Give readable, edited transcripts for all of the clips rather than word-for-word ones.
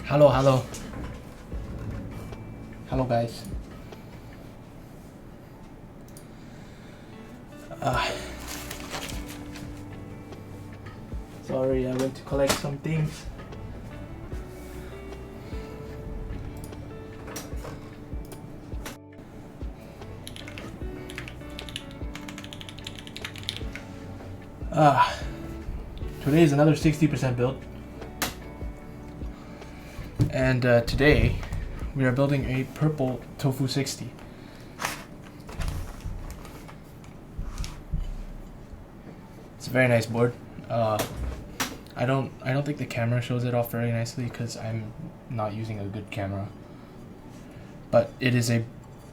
Hello. Hello, guys. Sorry, I went to collect some things. Today is another 60% build. And today we are building a purple TOFU60. It's a very nice board. I don't think the camera shows it off very nicely because I'm not using a good camera. But it is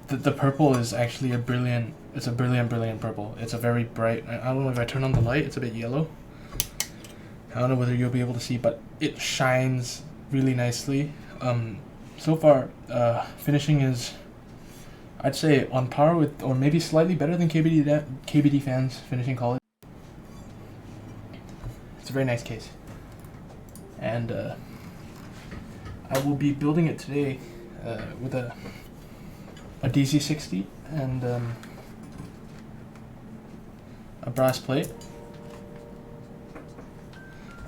the purple is actually a brilliant purple. It's a very bright, I don't know if I turn on the light, it's a bit yellow. I don't know whether you'll be able to see, but it shines really nicely. So far, finishing is, I'd say, on par with, or maybe slightly better than KBD fans finishing college. It's a very nice case. And I will be building it today with a DC60 and a brass plate,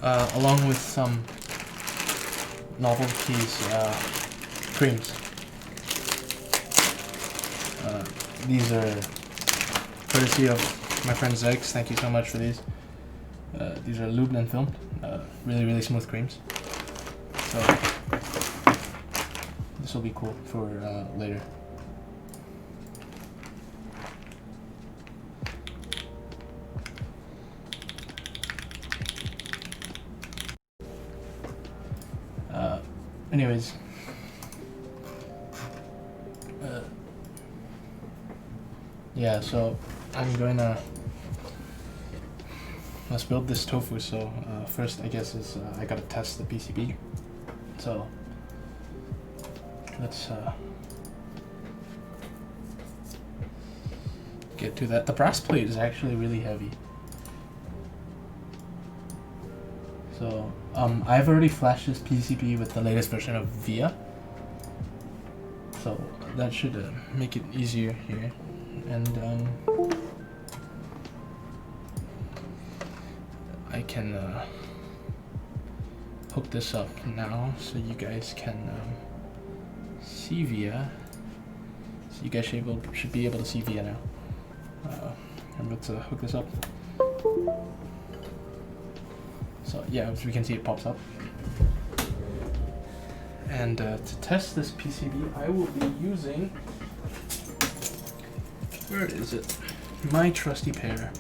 along with some novelties creams. These are courtesy of my friend Zex. Thank you so much for these. These are lubed and filmed. Really smooth creams. So this will be cool for later. Anyways, yeah, so I'm gonna, let's build this tofu. So first I guess is I gotta test the PCB. So let's get to that. The brass plate is actually really heavy. So I've already flashed this PCB with the latest version of VIA, so that should make it easier here. And I can hook this up now so you guys can see VIA. So you guys should be able to see VIA now. I'm about to hook this up. So yeah, as we can see, it pops up. And to test this PCB, I will be using, where is it? My trusty pair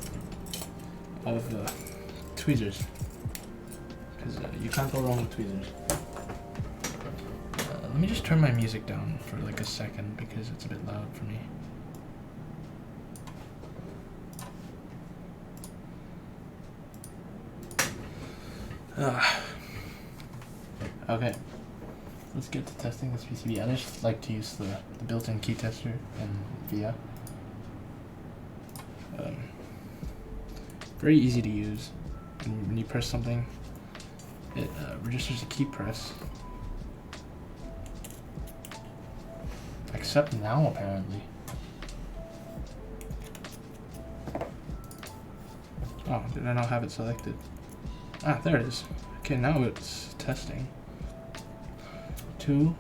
of tweezers, because you can't go wrong with tweezers. Let me just turn my music down for like a second because it's a bit loud for me. Okay, let's get to testing this PCB. I just like to use the built-in key tester in VIA. Very easy to use. And when you press something, it registers a key press. Except now, apparently. Oh, did I not have it selected? Ah, there it is. Okay, now it's testing. 2,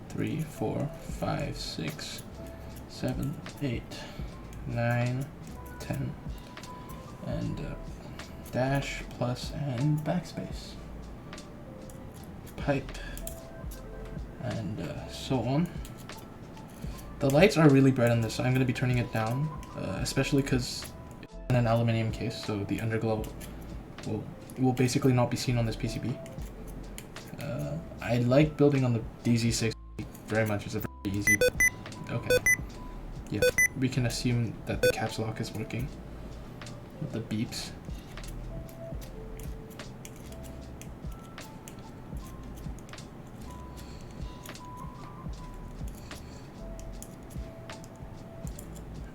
3, 4, 5, 6, 7, 8, 9, 10, and dash, plus, and backspace. Pipe, and so on. The lights are really bright on this, so I'm going to be turning it down, especially because it's in an aluminum case, so the underglow will basically not be seen on this PCB. I like building on the DC60 very much. It's a very easy. Okay. Yeah, we can assume that the caps lock is working with the beeps.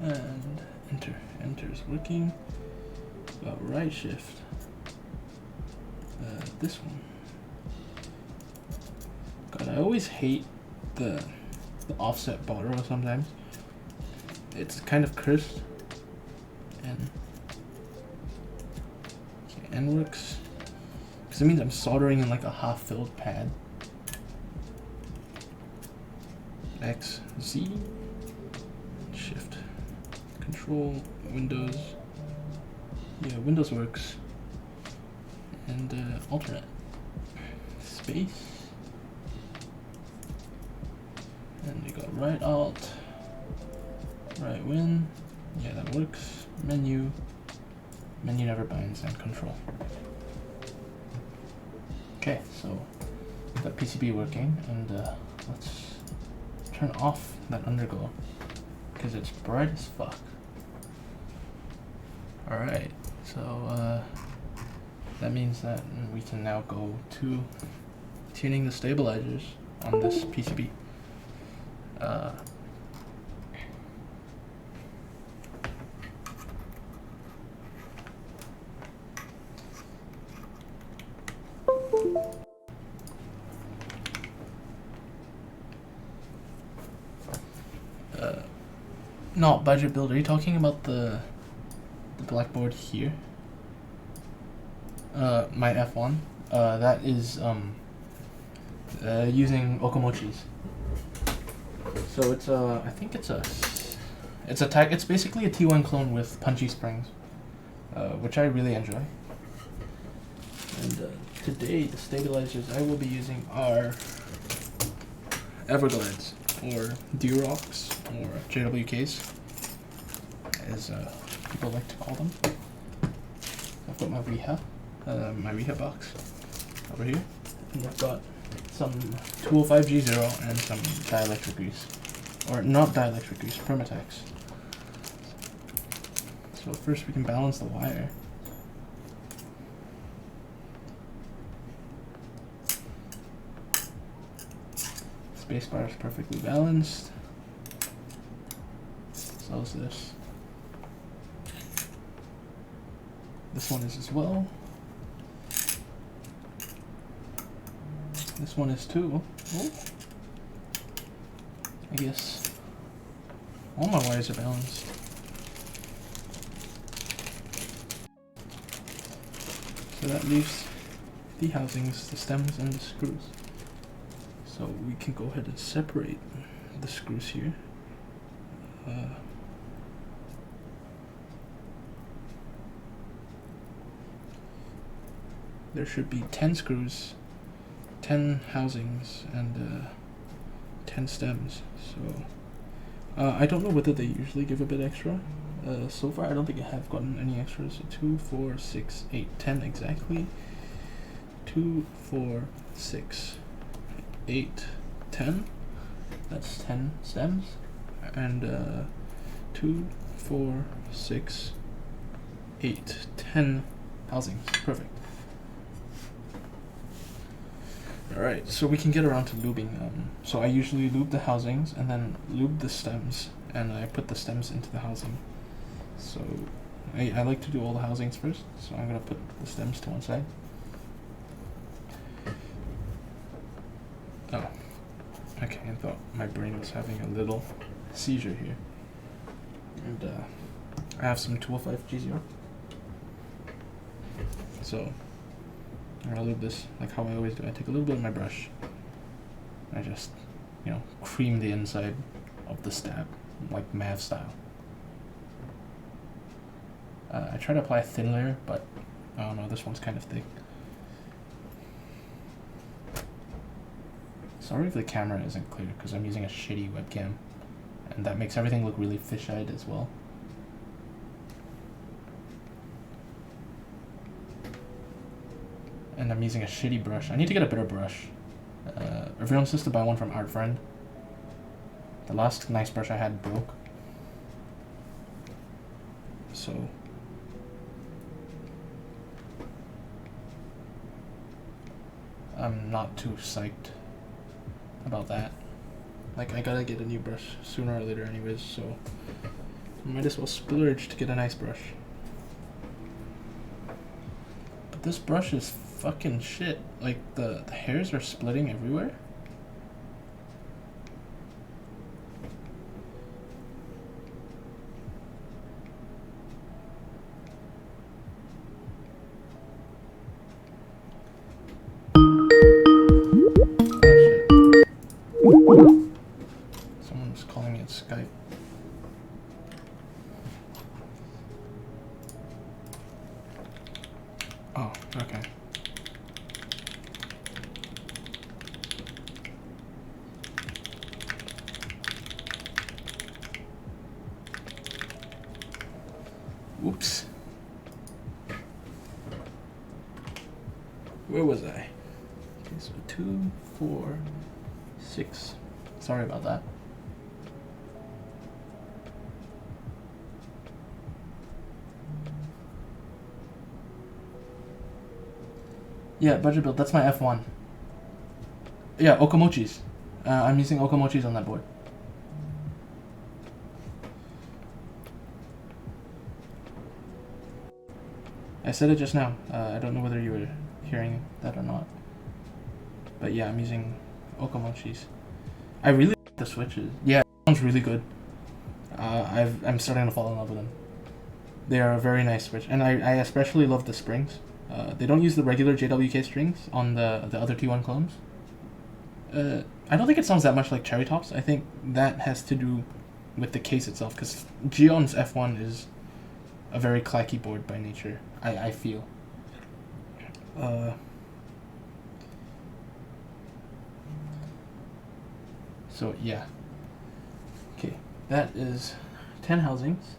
And enter is working. Right shift. This one. God, I always hate the offset border sometimes. It's kind of cursed. And okay, N works. Because it means I'm soldering in like a half-filled pad. X, Z, Shift, Control, Windows. Yeah, Windows works. And alternate. Space. And we got right alt, right win. Yeah, that works. Menu. Menu never binds, and control. Okay, so the PCB working, and let's turn off that underglow because it's bright as fuck. Alright, so that means that we can now go to tuning the stabilizers on this PCB. Not budget build. Are you talking about the blackboard here? My F1. That is using Okamochi's. So it's I think it's basically a T1 clone with punchy springs, which I really enjoy. And today the stabilizers I will be using are Everglades, or D-Rocks, or JWKs, as people like to call them. I've got my Riha box over here, and I've got some 205G0 and some dielectric grease, or not dielectric grease, Permatex. So first we can balance the wire. Spacebar is perfectly balanced. So is this. This one is as well. This one is too. Oh. I guess all my wires are balanced. So that leaves the housings, the stems, and the screws. So we can go ahead and separate the screws here. There should be 10 screws, 10 housings, and 10 stems. So I don't know whether they usually give a bit extra. So far I don't think I have gotten any extras. So 2, 4, 6, 8, 10 exactly. 2, 4, 6, 8, 10. That's 10 stems. And 2, 4, 6, 8, 10 housings. Perfect. Alright, so we can get around to lubing. So I usually lube the housings and then lube the stems, and I put the stems into the housing. So I like to do all the housings first, so I'm going to put the stems to one side. Oh, okay, I thought my brain was having a little seizure here. And I have some 205G0. So I'm gonna lube this like how I always do. I take a little bit of my brush. I just, cream the inside of the stab, like Mav style. I try to apply a thin layer, but I don't know, this one's kind of thick. Sorry if the camera isn't clear, because I'm using a shitty webcam, and that makes everything look really fish-eyed as well. And I'm using a shitty brush. I need to get a better brush. Everyone says to buy one from Art Friend. The last nice brush I had broke. So I'm not too psyched about that. Like, I gotta get a new brush sooner or later anyways, so I might as well splurge to get a nice brush. But this brush is fucking shit. Like, the hairs are splitting everywhere. Oh, okay. Whoops. Where was I? Okay, so 2, 4, 6. Sorry about that. Yeah, budget build. That's my F1. Yeah, Okamochi's. I'm using Okamochi's on that board. I said it just now. I don't know whether you were hearing that or not. But yeah, I'm using Okamochi's. I really like the switches. Yeah, it sounds really good. I'm starting to fall in love with them. They are a very nice switch, and I especially love the springs. They don't use the regular JWK strings on the other T1 clones. I don't think it sounds that much like Cherry Tops. I think that has to do with the case itself, because Geon's F1 is a very clacky board by nature, I feel. So yeah. Okay, that is 10 housings.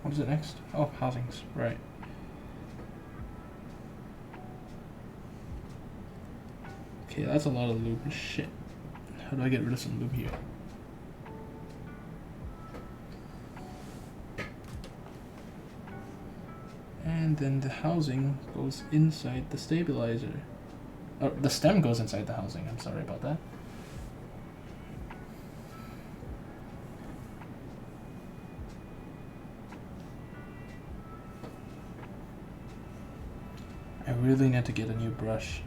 What is it next? Oh, housings, right. Okay, that's a lot of lube. Shit. How do I get rid of some lube here? And then the housing goes inside the stabilizer. Oh, the stem goes inside the housing. I'm sorry about that. I really need to get a new brush.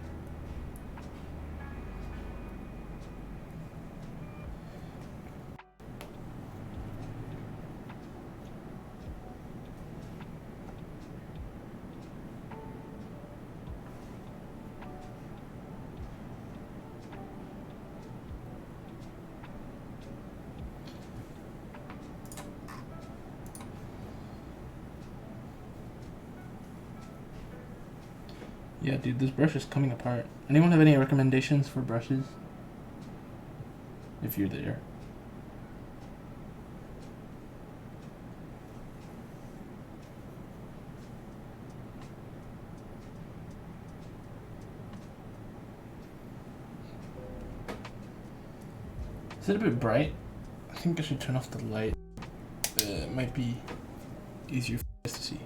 Yeah, dude, this brush is coming apart. Anyone have any recommendations for brushes? If you're there. Is it a bit bright? I think I should turn off the light. It might be easier for us to see.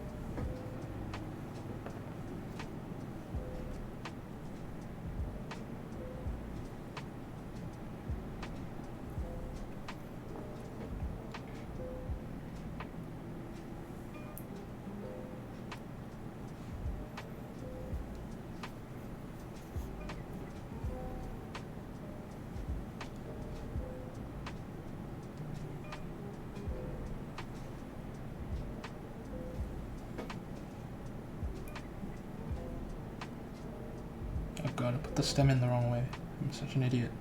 Oh god, I put the stem in the wrong way. I'm such an idiot.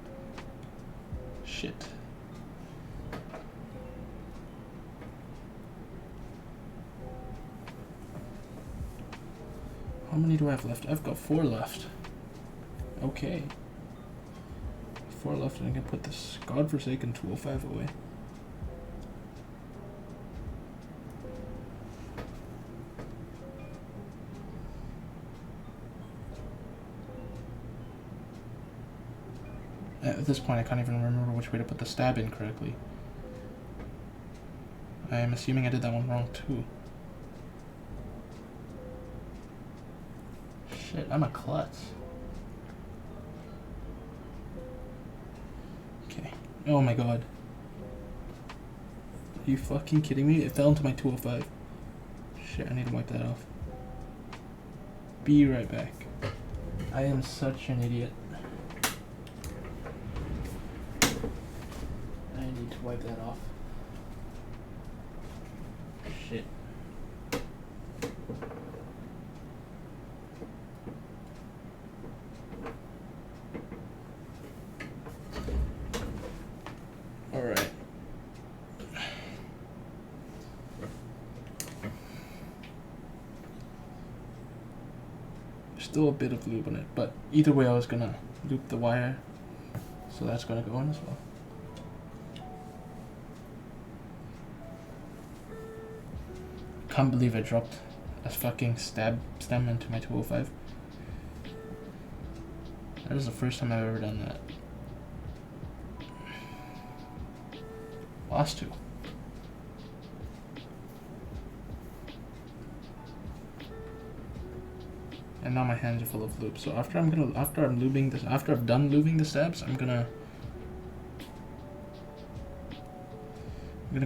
Shit. How many do I have left? I've got 4 left. Okay. 4 left, and I can put this godforsaken 205 away. At this point, I can't even remember which way to put the stab in correctly. I am assuming I did that one wrong too. Shit, I'm a klutz. Okay. Oh my god. Are you fucking kidding me? It fell into my 205. Shit, I need to wipe that off. Be right back. I am such an idiot. I need to wipe that off. Shit. still a bit of lube on it, but either way I was gonna loop the wire, so that's gonna go in as well. Can't believe I dropped a fucking stab stem into my 205. That is the first time I've ever done that. Last two. And now my hands are full of lube. So after I'm done lubing the stabs, I'm gonna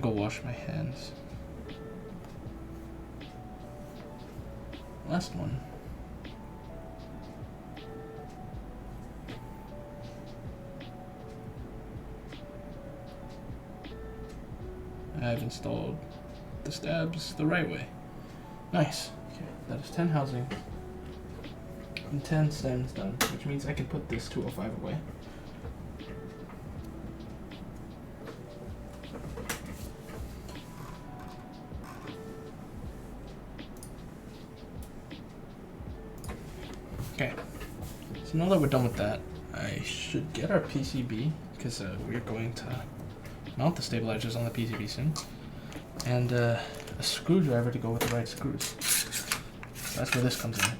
go wash my hands. Last one. I've installed the stabs the right way. Nice. Okay, that is 10 housings and 10 stems done, which means I can put this 205 away. Okay, so now that we're done with that, I should get our PCB, because we're going to mount the stabilizers on the PCB soon, and a screwdriver to go with the right screws. So that's where this comes in.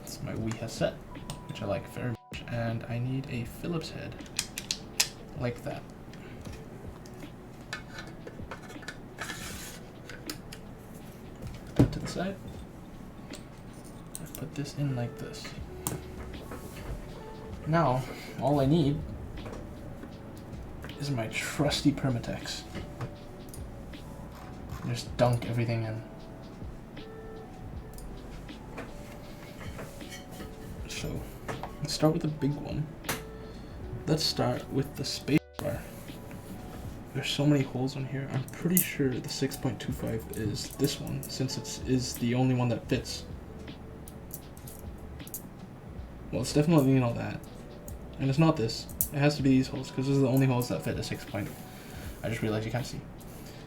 It's my Weha set, which I like very much, and I need a Phillips head, like that. Put that to the side. I put this in like this. Now, all I need is my trusty Permatex. Just dunk everything in. So, let's start with the big one. Let's start with the space bar. There's so many holes on here. I'm pretty sure the 6.25 is this one, since it is the only one that fits. Well, it's definitely not that. And it's not this. It has to be these holes, because these are the only holes that fit a 6. I just realized you can't see.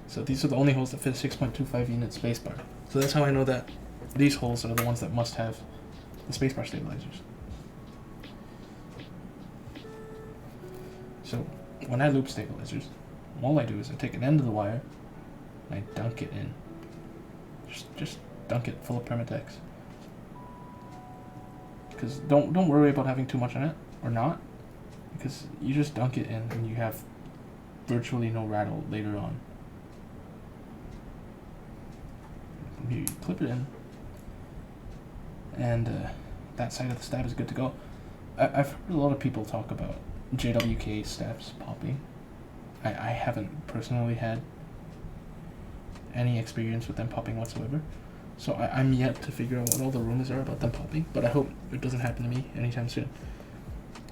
So these are the only holes that fit a 6.25 unit spacebar. So that's how I know that these holes are the ones that must have the spacebar stabilizers. So when I loop stabilizers, all I do is I take an end of the wire and I dunk it in. Just dunk it full of Permatex. Because don't worry about having too much on it, or not, because you just dunk it in and you have virtually no rattle later on. You clip it in, and that side of the stab is good to go. I've heard a lot of people talk about JWK stabs popping. I haven't personally had any experience with them popping whatsoever, so I'm yet to figure out what all the rumors are about them popping, but I hope it doesn't happen to me anytime soon.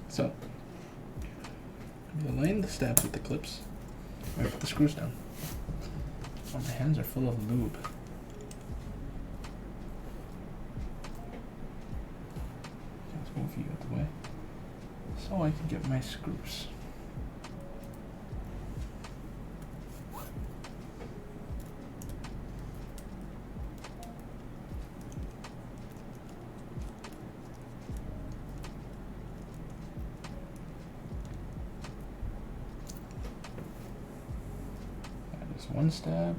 So I'm gonna line the stabs with the clips. I'm gonna put the screws down. Oh, my hands are full of lube. Let's move you out the way so I can get my screws. One stab.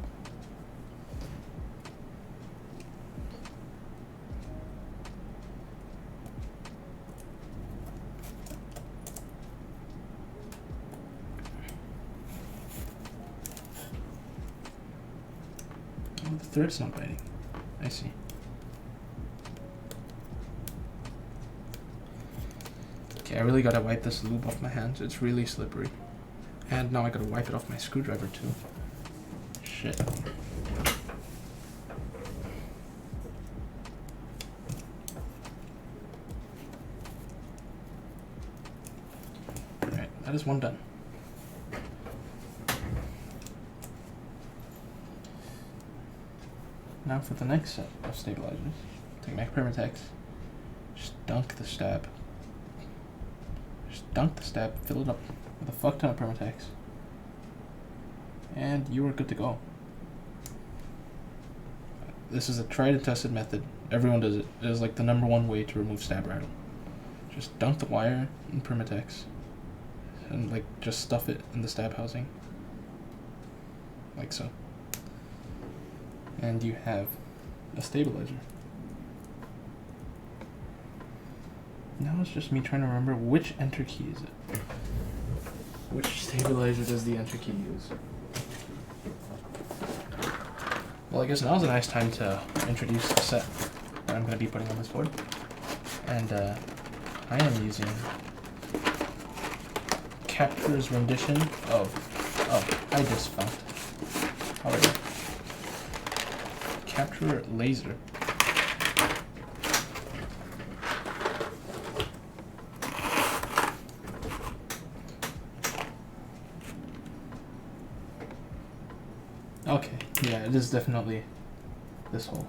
Oh, the thread's not biting. I see. Okay, I really gotta wipe this lube off my hands. It's really slippery. And now I gotta wipe it off my screwdriver too. Shit. Alright, that is one done. Now for the next set of stabilizers. Take my Permatex, just dunk the stab. Just dunk the stab, fill it up with a fuck ton of Permatex, and you are good to go. This is a tried and tested method. Everyone does it. It is like the #1 way to remove stab rattle. Just dunk the wire in Permatex and like just stuff it in the stab housing. Like so. And you have a stabilizer. Now it's just me trying to remember which enter key is it. Which stabilizer does the enter key use? Well, I guess now's a nice time to introduce the set that I'm going to be putting on this board. And I am using Capture's rendition of... Oh, I just found it. Alright. Capture Laser. Okay, yeah, it is definitely this hole.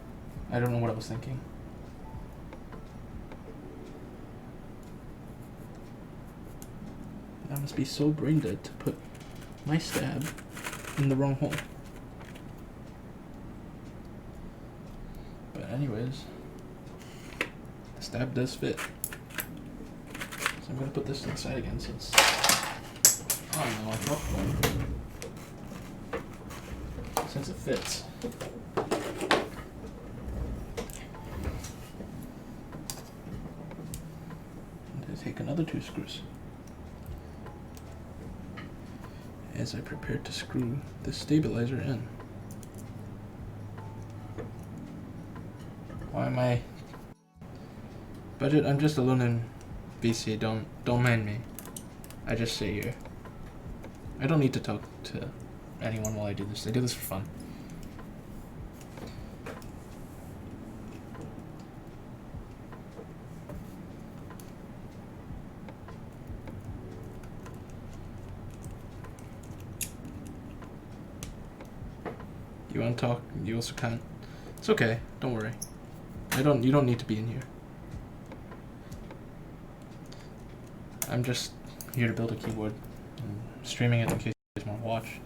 I don't know what I was thinking. I must be so brain dead to put my stab in the wrong hole. But anyways, the stab does fit. So I'm gonna put this inside again since... Oh no, I dropped one. Since it fits. And I take another 2 screws as I prepare to screw the stabilizer in. Why am I... Budget, I'm just alone in BC, don't mind me. I just sit here. I don't need to talk to anyone while I do this. I do this for fun. You want to talk? You also can't. It's okay. Don't worry. You don't need to be in here. I'm just here to build a keyboard. I'm streaming it in case you guys want to watch.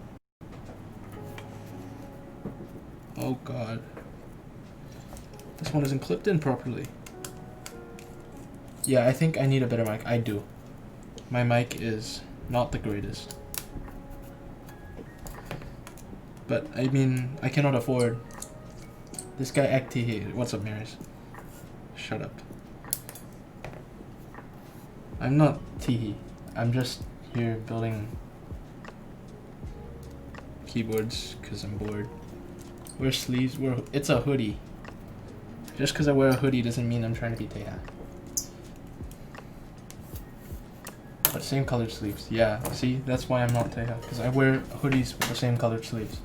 Oh god. This one isn't clipped in properly. Yeah, I think I need a better mic. I do. My mic is not the greatest. But, I mean, I cannot afford... This guy Acti... What's up, Maris? Shut up. I'm not Teehee. I'm just here building keyboards because I'm bored. Wear sleeves. It's a hoodie. Just because I wear a hoodie doesn't mean I'm trying to be Teha. But same colored sleeves. Yeah, see? That's why I'm not Teha. Because I wear hoodies with the same colored sleeves.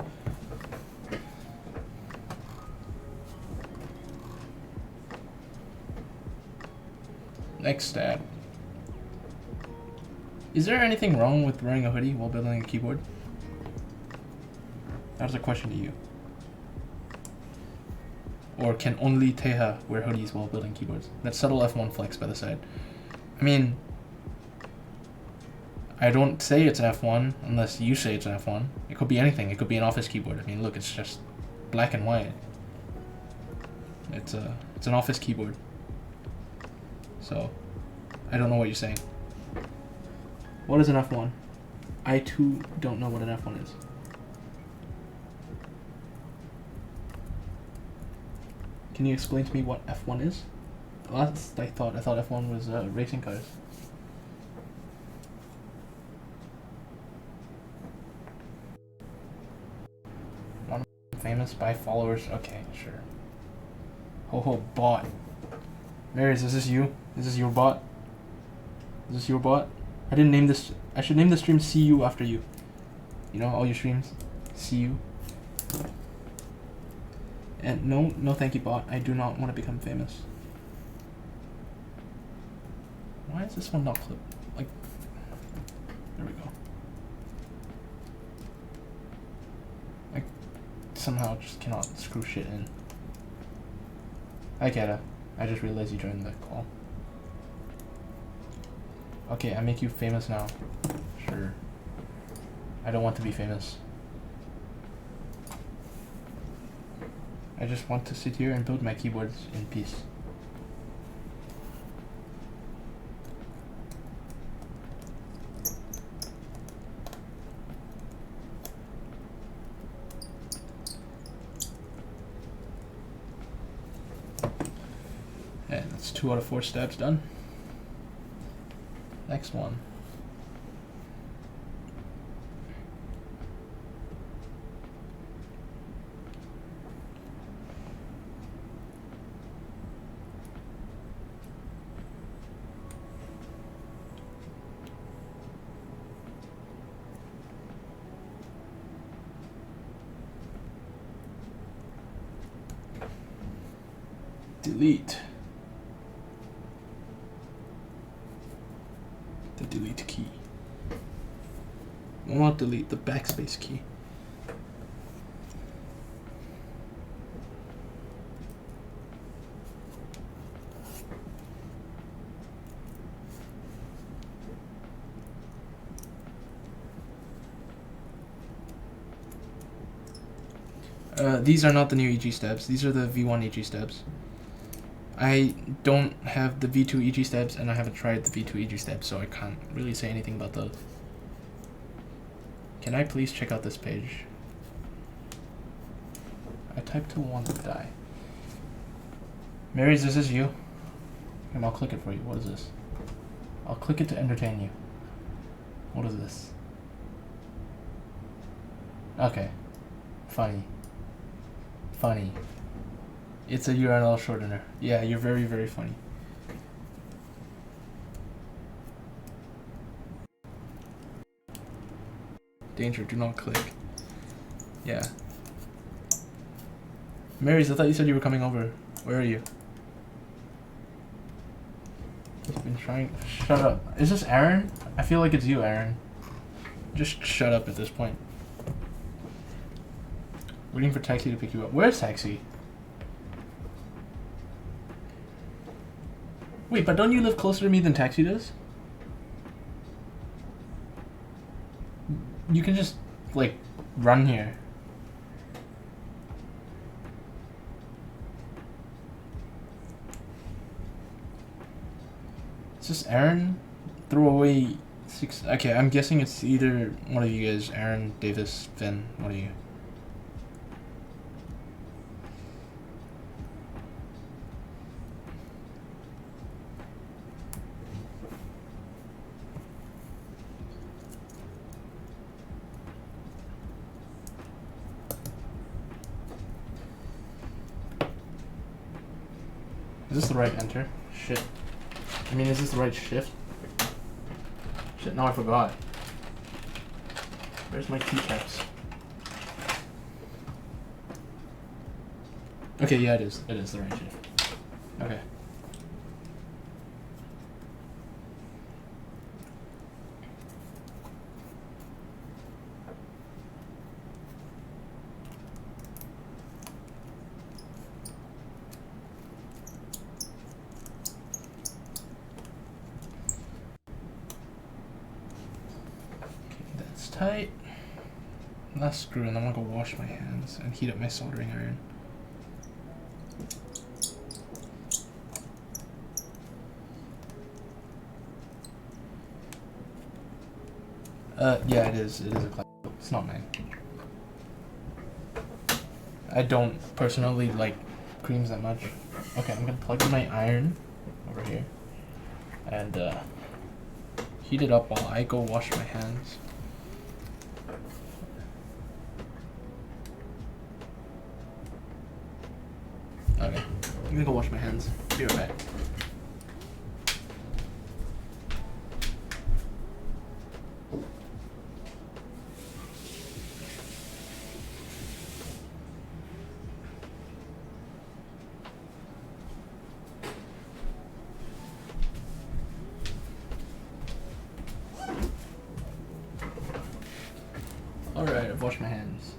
Next stab. Is there anything wrong with wearing a hoodie while building a keyboard? That's a question to you. Or can only Teha wear hoodies while building keyboards? That subtle F1 flex by the side. I mean, I don't say it's an F1 unless you say it's an F1. It could be anything. It could be an office keyboard. I mean, look, it's just black and white. It's an office keyboard. So, I don't know what you're saying. What is an F1? I too don't know what an F1 is. Can you explain to me what F1 is? Last I thought F1 was racing cars. One famous by followers. Okay, sure. Ho bot. Marius, is this you? Is this your bot? Is this your bot? I didn't name this. I should name the stream "See You" after you. You know, all your streams. See you. And no thank you, bot. I do not want to become famous. Why is this one not clipped? Like, there we go. I somehow just cannot screw shit in. Hi, Kata. I just realized you joined the call. Okay, I make you famous now. Sure. I don't want to be famous. I just want to sit here and build my keyboards in peace. And that's 2 out of 4 steps done. Next one. Delete. The delete key. I want to delete the backspace key. These are not the new EG steps. These are the V1 EG steps. I don't have the V2 EG steps, and I haven't tried the V2 EG steps, so I can't really say anything about those. Can I please check out this page? I typed to want to die. Marys, is this you? And I'll click it for you. What is this? I'll click it to entertain you. What is this? Okay. Funny. Funny. It's a URL shortener. Yeah, you're very, very funny. Danger, do not click. Yeah. Marys, I thought you said you were coming over. Where are you? He's been trying. Shut up. Is this Aaron? I feel like it's you, Aaron. Just shut up at this point. Waiting for taxi to pick you up. Where's taxi? Wait, but don't you live closer to me than taxi does? You can just, like, run here. Is this Aaron? Throw away 6. Okay, I'm guessing it's either one of you guys. Aaron, Davis, Finn. One of you. Is this the right enter? Shit. I mean, is this the right shift? Shit, now I forgot. Where's my keycaps? Okay, yeah, it is. It is the right shift. Okay. Tight. Last screw, and I'm gonna go wash my hands and heat up my soldering iron. Yeah, it is. It is a class. It's not mine. I don't personally like creams that much. Okay, I'm gonna plug in my iron over here and heat it up while I go wash my hands. Okay, I'm gonna go wash my hands. Be right back. Alright, I've washed my hands.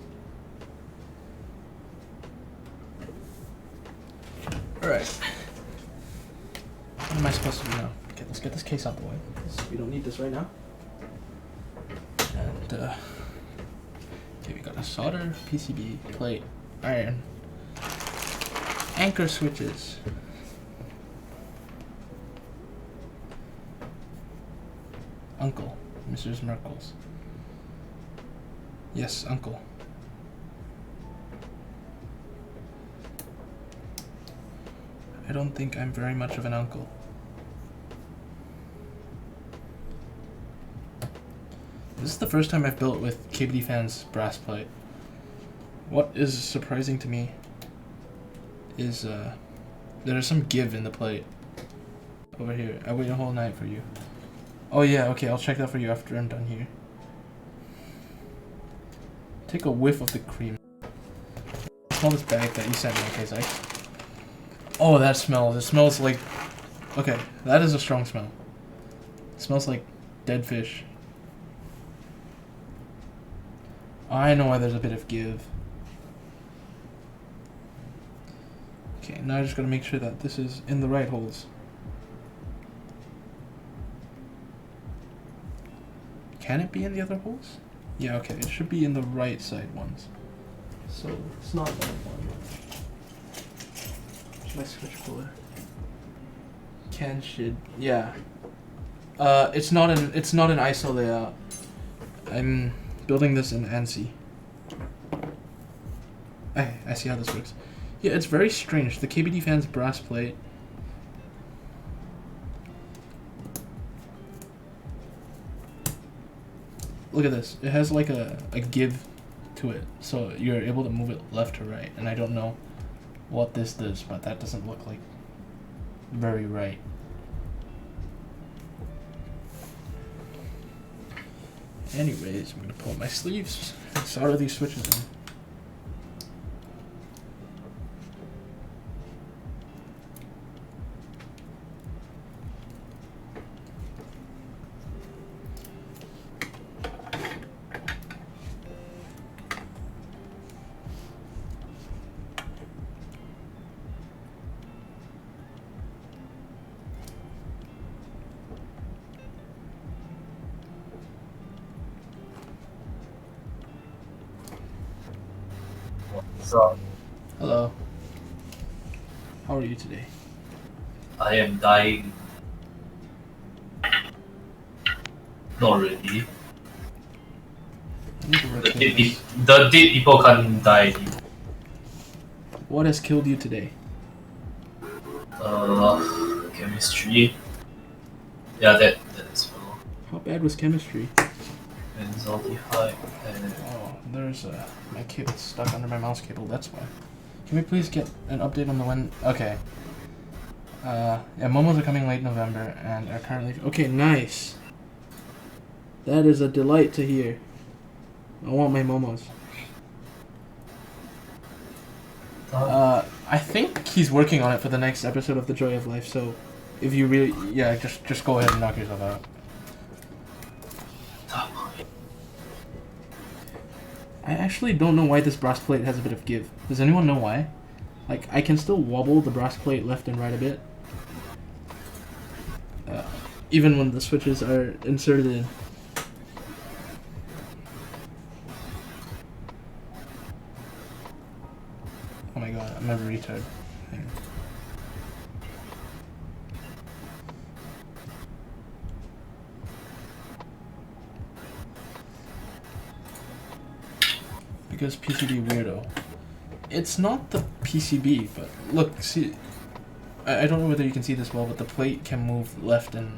Alright. What am I supposed to do now? Okay, let's get this case out the way. We don't need this right now. And, okay, we got a solder, PCB, plate, iron. Anchor switches. Uncle, Mrs. Merkel's. Yes, uncle. I don't think I'm very much of an uncle. This is the first time I've built with KBD Fan's brass plate. What is surprising to me is there is some give in the plate. Over here. I wait a whole night for you. Oh yeah, okay, I'll check that for you after I'm done here. Take a whiff of the cream. Smell this bag that you sent me, okay, Zach? Oh, that smells. It smells like... Okay, that is a strong smell. It smells like dead fish. I know why there's a bit of give. Okay, now I just gotta make sure that this is in the right holes. Can it be in the other holes? Yeah, okay, it should be in the right side ones. So, it's not that one. Where's my switch puller? Should, yeah. It's not an ISO layout. I'm building this in ANSI. I see how this works. Yeah, it's very strange. The KBD Fan's brass plate. Look at this. It has like a give to it, so you're able to move it left to right. And I don't know what this does, but that doesn't look like very right. Anyways, I'm gonna pull up my sleeves and solder these switches in. So, Hello. How are you today? I am dying. Not really. I need to The record dead, this. the dead people can't die. What has killed you today? Chemistry. Yeah, that as well. How bad was chemistry? Benzaldehyde and Oh, there's my cable's stuck under my mouse cable, that's why. Can we please get an update on the when? Okay. Yeah, momos are coming late November and are currently... Okay, nice. That is a delight to hear. I want my momos. I think he's working on it for the next episode of The Joy of Life, so if you really... Yeah, just go ahead and knock yourself out. I actually don't know why this brass plate has a bit of give. Does anyone know why? Like, I can still wobble the brass plate left and right a bit. Even when the switches are inserted in. Oh my god, I'm a retard. Hang on. Because PCB weirdo. It's not the PCB, but look, see, I don't know whether you can see this well, but the plate can move left and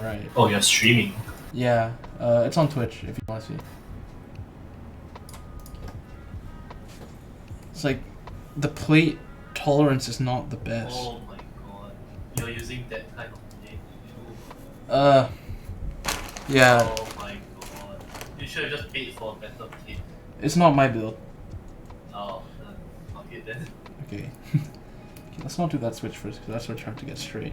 right. oh, you're streaming. Yeah, it's on Twitch if you want to see. It's like the plate tolerance is not the best. Oh my god, you're using that kind of plate. Yeah, Oh my god, you should have just paid for a better plate. it's not my build. Oh, okay then. Okay. Okay, let's not do that switch first, because that switch hard to get straight.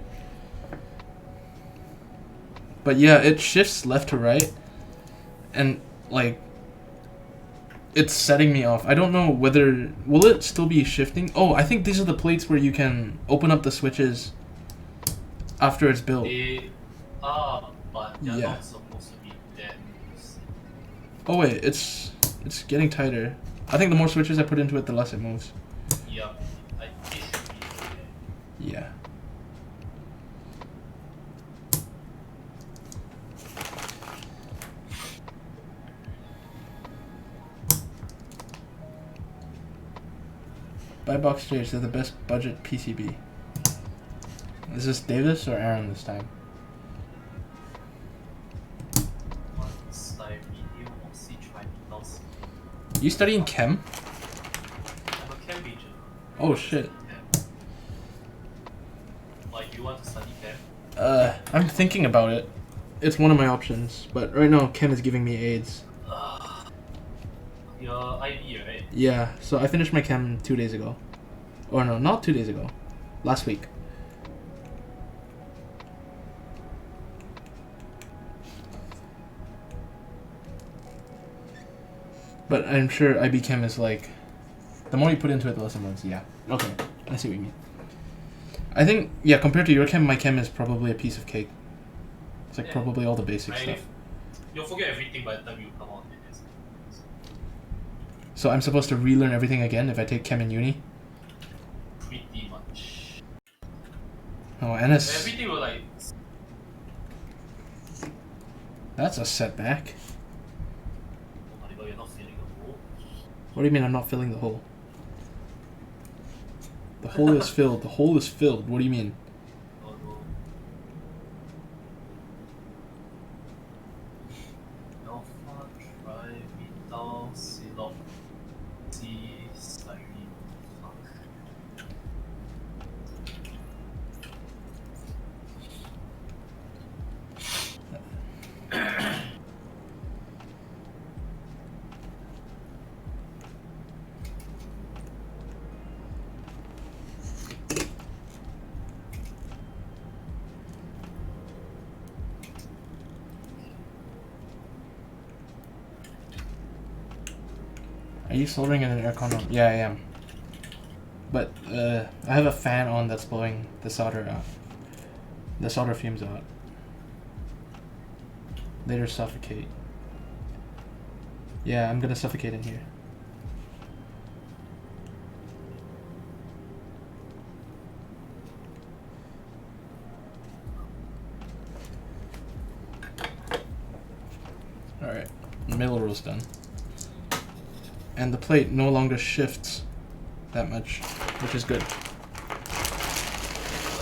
But yeah, it shifts left to right, and like, it's setting me off. I don't know whether, will it still be shifting? Oh, I think these are the plates where you can open up the switches after it's built. They are, but they're Yeah. not supposed to be that loose. Oh wait, it's getting tighter. I think the more switches I put into it, the less it moves. Yeah, it should Buy box chairs. They're the best budget PCB. Is this Davis or Aaron this time? You studying chem? I'm a chem major. Oh shit. Like, you want to study chem? I'm thinking about it. It's one of my options, but right now chem is giving me AIDS. You're IB, right? Yeah, so I finished my chem 2 days ago. Or no, not 2 days ago. Last week. But I'm sure IB Chem is like, the more you put into it, the less it moves. Yeah. Okay. I see what you mean. I think, yeah, compared to your chem, my chem is probably a piece of cake. It's like probably all the basic stuff. You'll forget everything by the time you come out. So I'm supposed to relearn everything again if I take chem in uni? Pretty much. Oh, and it's... Everything will like... That's a setback. Oh my god, you're not feeling the hole? What do you mean I'm not filling the hole? The hole is filled. The hole is filled. What do you mean? Oh no. Alpha trimethyl siloxystyrene. Fuck. Are you soldering in an aircon room? Yeah, I am. But I have a fan on that's blowing the solder out. The solder fumes out. Later suffocate. Yeah, I'm gonna suffocate in here. Alright, middle row's done. And the plate no longer shifts that much, which is good. Are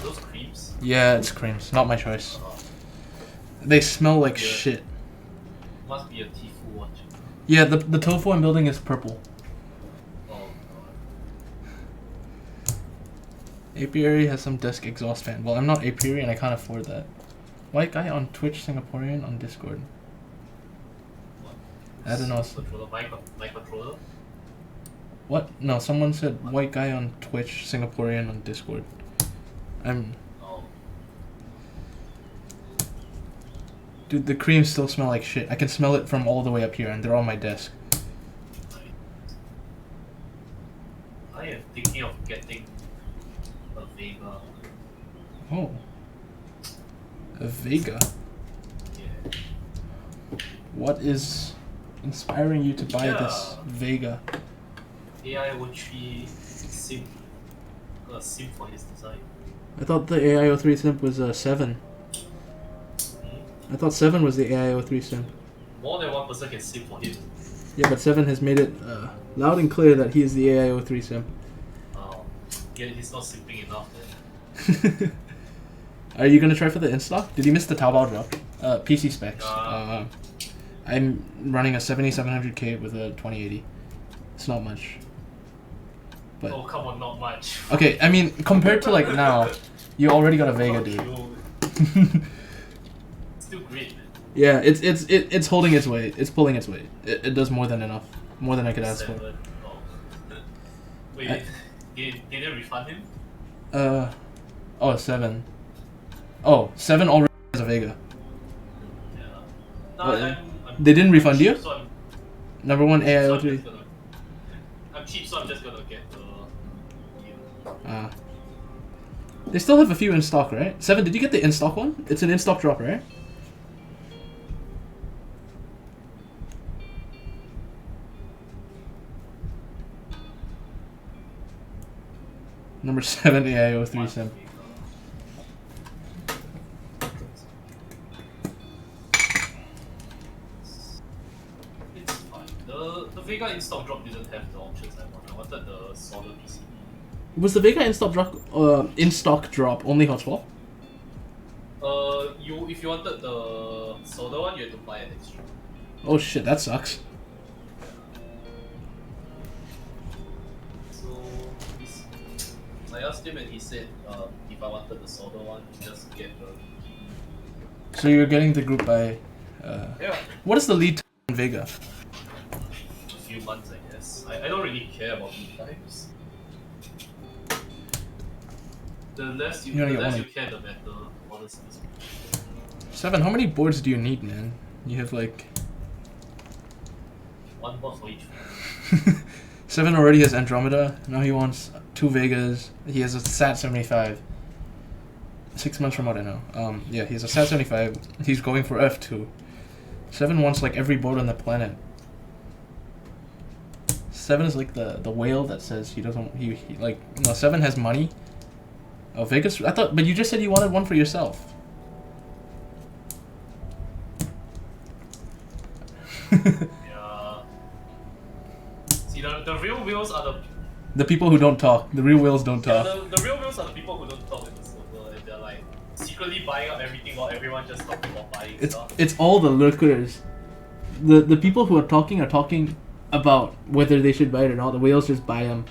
those creams? Yeah, it's creams. Not my choice. They smell like shit. Must be a TOFU watch. Yeah, the tofu I'm building is purple. Oh god. Apiary has some desk exhaust fan. Well, I'm not Apiary and I can't afford that. White guy on Twitch Singaporean on Discord. I don't know. Controller, my controller? What? No, someone said white guy on Twitch, Singaporean on Discord. Oh. Dude, the creams still smell like shit. I can smell it from all the way up here and they're on my desk. I am thinking of getting a Vega. Oh. A Vega? Yeah. What is inspiring you to buy this Vega? AIO3 sim. Sim for his design. I thought the AIO3 simp was 7. I thought 7 was the AIO3 simp. More than one person can sim for him. Yeah, but 7 has made it loud and clear that he is the AIO3 simp. Oh. Yeah, he's not simping enough then. Are you gonna try for the in-stock? Did you miss the Taobao drop? PC specs. I'm running a 7700K with a 2080. It's not much. But oh, come on, not much. okay, I mean, compared to like now, you already got a Vega, dude. Still great, man. Yeah, it's holding its weight. It's pulling its weight. It does more than enough. More than I could ask for. Oh. Wait, did they refund him? Oh, 7. Oh, 7 already has a Vega. Yeah. No, What, they didn't refund you? So Number 1 AIO3. I'm cheap, so I'm just gonna get the deal. They still have a few in stock, right? 7, did you get the in-stock one? It's an in-stock drop, right? Number 7 AIO3 sim. It's fine. The Vega in stock drop didn't have the options I wanted. I wanted the solid PCB. Was the Vega in stock drop only hot swap? If you wanted the soda one, you had to buy an extra. Oh shit, that sucks. So I asked him and he said if I wanted the soda one, just get the. So you're getting the group by. Yeah. What is the lead time on Vega? A few months, I guess. I don't really care about lead times. The less you care, the better, honestly. 7, how many boards do you need, man? You have like... One board for each. 7 already has Andromeda, now he wants 2 Vegas, he has a SAT 75. 6 months from what I know. Yeah, he has a SAT 75, he's going for F2. 7 wants like every board on the planet. 7 is like the whale that says he doesn't, he like, no, 7 has money. Oh, Vegas? I thought, but you just said you wanted one for yourself. Yeah. See, the real whales are the people who don't talk. The real whales don't talk. Yeah, the real whales are the people who don't talk in the server, and they're like secretly buying up everything while everyone just talking about buying stuff. It's all the lurkers. The people who are talking about whether they should buy it or not. The whales just buy them.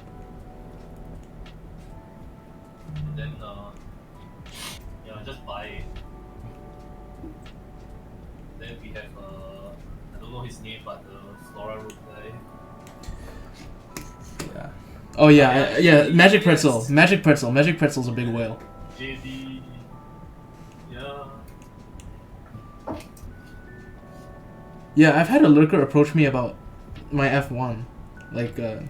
And then just buy it. Then we have I don't know his name, but the Flora Root guy. Yeah. Oh yeah. Magic Pretzel. Magic Pretzel's a big whale. JD. Yeah. Yeah, I've had a lurker approach me about my F1. Like, I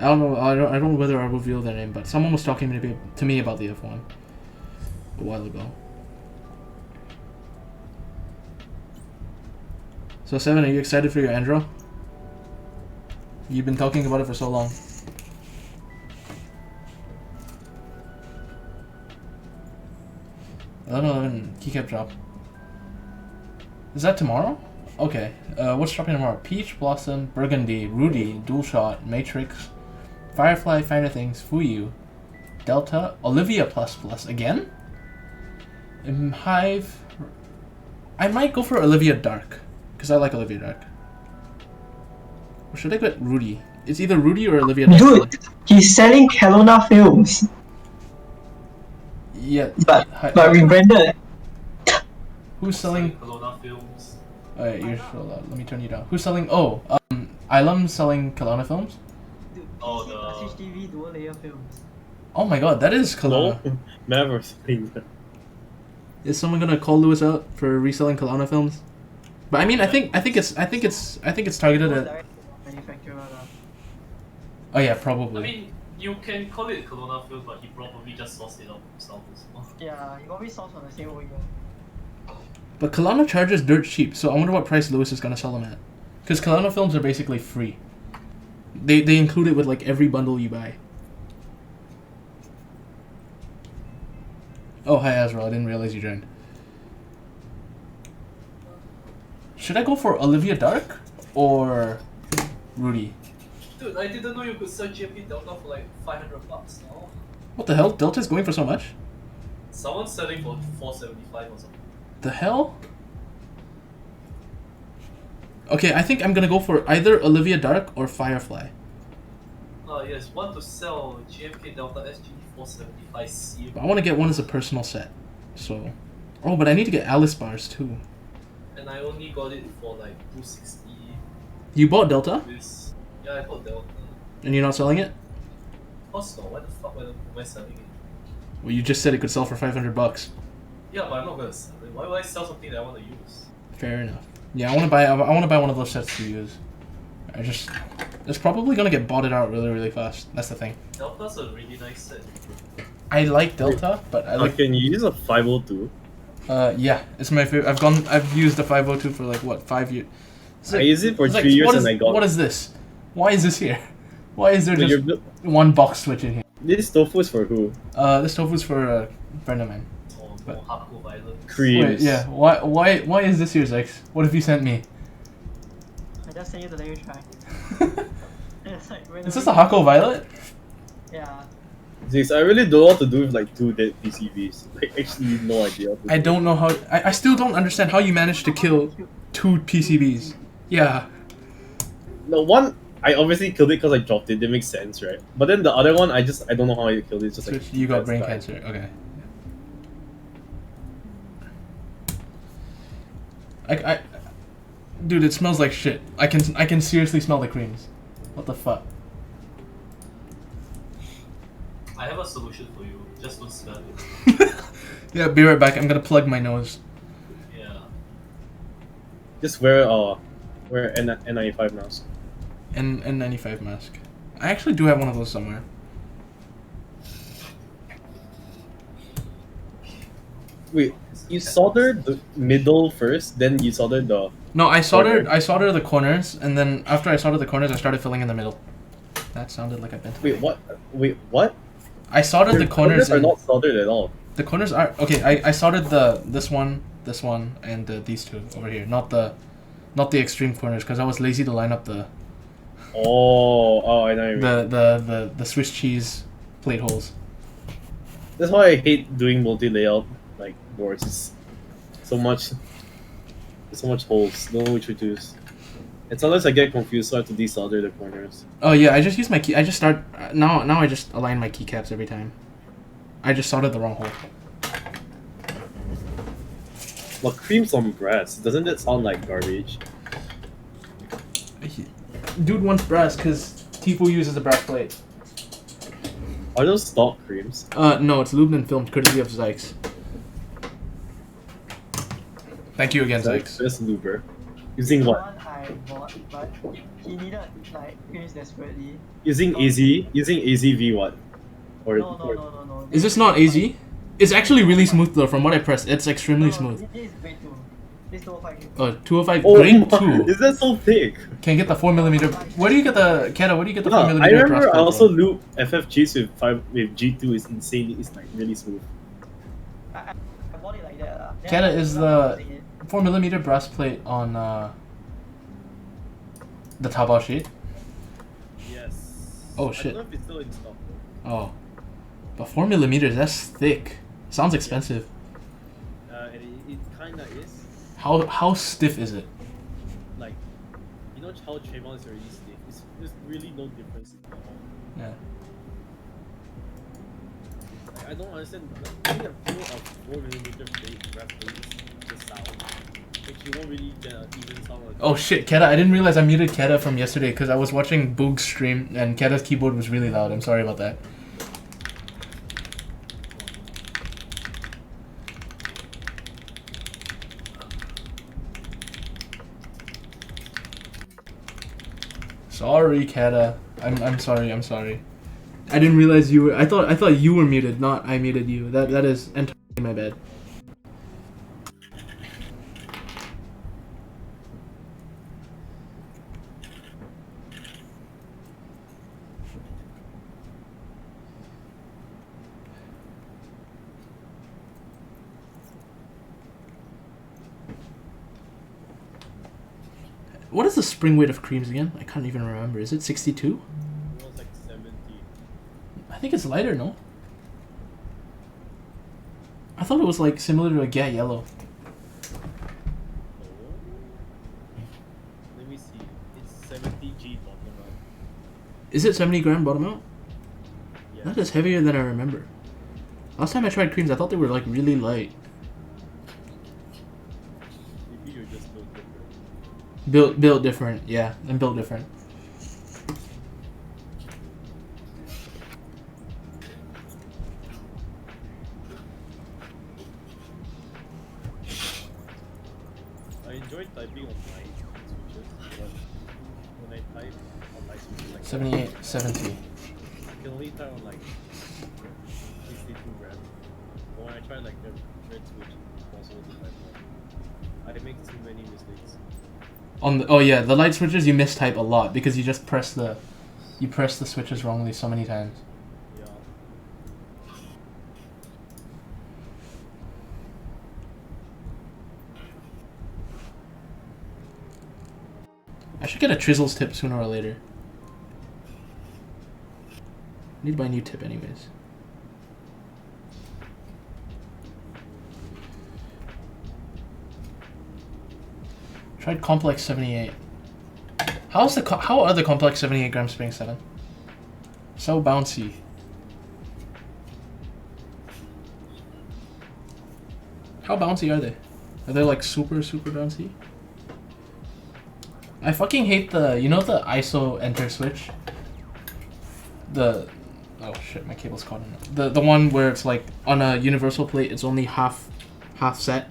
don't know. I don't know whether I'll reveal their name, but someone was talking to me about the F1 a while ago. So 7, are you excited for your Andro? You've been talking about it for so long. I don't know. Keycap drop. Is that tomorrow? Okay. What's dropping tomorrow? Peach, Blossom, Burgundy, Rudy, Dual Shot, Matrix, Firefly, Finder Things, Fuyu, Delta, Olivia ++ again? Hive. I might go for Olivia Dark because I like Olivia Dark. Or should I get Rudy? It's either Rudy or Olivia Dark. Dude, he's selling Kelowna films. Yeah. But rebranded. Who's selling? Kelowna films. Alright, you're so loud. Let me turn you down. Who's selling? Oh, Ilum's selling Kelowna films. Oh, the HDV dual layer films. Oh my god, that is Kelowna. No, never seen that. Is someone gonna call Lewis out for reselling Kelowna films? But I mean, I think it's targeted at. Manufacturer. Oh yeah, probably. I mean, you can call it Kelowna films, but he probably just sourced it out himself as well. Yeah, he probably sourced from the same OEM. But Kelowna charges dirt cheap, so I wonder what price Lewis is gonna sell them at. Because Kelowna films are basically free. They include it with like every bundle you buy. Oh, hi Azrael, I didn't realize you joined. Should I go for Olivia Dark or Rudy? Dude, I didn't know you could sell GMP Delta for like $500 now. What the hell? Delta's going for so much? Someone's selling for $475 or something. The hell? Okay, I think I'm gonna go for either Olivia Dark or Firefly. Oh yes, want to sell GMK Delta SG 475C. But I want to get one as a personal set. So, oh, but I need to get Alice bars too. And I only got it for like 260. You bought Delta? Yeah, I bought Delta. And you're not selling it? Of course not. Why the fuck am I selling it? Well, you just said it could sell for $500. Yeah, but I'm not gonna sell it. Why would I sell something that I want to use? Fair enough. Yeah, I want to buy one of those sets to use. It's probably gonna get botted out really, really fast. That's the thing. Delta's a really nice set. I like Delta, but I like. Can you use a 502? Yeah, it's my favorite. I've used the 502 for like what 5 years. I used it for 3 years and I got. What is this? Why is this here? Why is there So just one box switch in here? This tofu is for who? This tofu's for a friend of mine. Oh, no, Haku Violet. Creams. Wait, yeah. Why is this here, Zex? What have you sent me? I just sent you to let you try. It's like Is this a Hako Violet? Yeah. Jeez, I really don't know what to do with like 2 dead PCBs. Like actually no idea. What to I do. don't know how. I still don't understand how you managed to kill 2 PCBs. Yeah. No, one I obviously killed it because I dropped it. That makes sense, right? But then the other one, I don't know how I killed it. It's just like Switch, you got brain died. cancer. Okay. I, dude, it smells like shit. I can seriously smell the creams. What the fuck? I have a solution for you. Just don't smell it. Yeah, be right back. I'm gonna plug my nose. Yeah. Just wear N95 mask. N95 mask. I actually do have one of those somewhere. Wait, you soldered the middle first, then you soldered the. No, I soldered Corner? I soldered the corners, and then after I soldered the corners, I started filling in the middle. That sounded like a bent. Wait, what? Wait, what? I soldered the corners. are And not soldered at all. the corners are okay. I soldered this one, and these two over here. Not the extreme corners, because I was lazy to line up the Oh, I know. What you mean. the Swiss cheese plate holes. That's why I hate doing multi-layout like boards. It's so much. There's so much holes. Don't know which to choose. And sometimes I get confused, so I have to desolder the corners. Oh yeah, I just use my key. I just start now. I just align my keycaps every time. I just soldered the wrong hole. Well, creams on brass. Doesn't that sound like garbage? Dude wants brass because TOFU uses a brass plate. Are those stock creams? No, it's lubed and filmed, courtesy of Zykes. Thank you again, Zykes. Best luber. Using The what? one I bought, but he needed like creams desperately. Using AZ? Using AZV what? Or, No, no, no, no, no. Is this not AZ? It's actually really smooth though. From what I pressed, it's extremely No, smooth. This is grade 2. This is 205. 205 Oh, grade my- 2. Is that so thick? Can get the 4mm. Where do you get the Keta? Where do you get the No, 4mm? I remember brass I plate also from? loop FFGs with G2 is insane. It's like really smooth. I bought it like that. Keta is the 4mm brass plate on the Taobao sheet. Yes. Oh, I shit. don't know if it's still in stock though. Oh, but 4mm. That's thick. Sounds expensive. And it kinda is. How stiff is it? Like, you know how Trayvon is already stiff. There's really no difference at all. Yeah. Like, I don't understand. Like, doing a feel of 4mm plate brass plates, the sound. Like, you won't really get an even sound. Like, Oh shit, Keta! I didn't realize I muted Keta from yesterday because I was watching Boog's stream and Keta's keyboard was really loud. I'm sorry about that. Sorry, Keta. I'm sorry. I'm sorry. I didn't realize you were. I thought you were muted, not I muted you. That is entirely my bad. What is the spring weight of creams again? I can't even remember. Is it 62? it was like 70. I think it's lighter, no? I thought it was like similar to a Gat Yellow. Oh. Let me see. It's 70G bottom up. Is it 70 gram bottom out? Yeah. That is heavier than I remember. Last time I tried creams, I thought they were like really light. Maybe you're just built different. Built different, yeah. I'm built different. I enjoy typing on light switches, but when I type on light switches like 78, 70. I can only type on like 62 grams. But when I try like the red switch, it's possible to type more. I make too many mistakes. On the, oh yeah, the light switches you mistype a lot because you just press the switches wrongly so many times. Yeah. I should get a Trizzles tip sooner or later. Need to buy a new tip anyways. Tried Complex 78. How are the Complex 78 gram spring 7? So bouncy. How bouncy are they? Are they like super bouncy? I fucking hate the, you know the ISO enter switch? The, oh shit, my cable's caught in it. The one where it's like on a universal plate, it's only half set.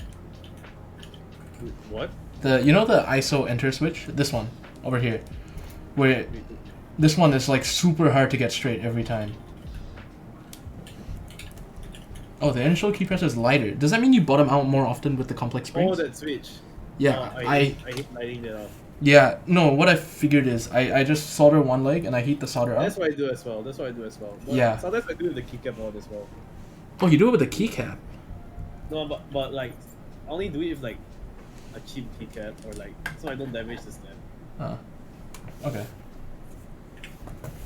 What? You know the ISO enter switch? This one over here, where this one is like super hard to get straight every time. Oh, the initial key press is lighter. Does that mean you bottom out more often with the complex springs? Oh, that switch. Yeah, I hate lighting that up. Yeah, no, what I figured is I just solder one leg and I heat the solder up. That's what I do as well. But yeah. Sometimes I do with the keycap on as well. Oh, you do it with the keycap? No, but like, I only do it with like a cheap keycap or like, so I don't damage the stem. Okay.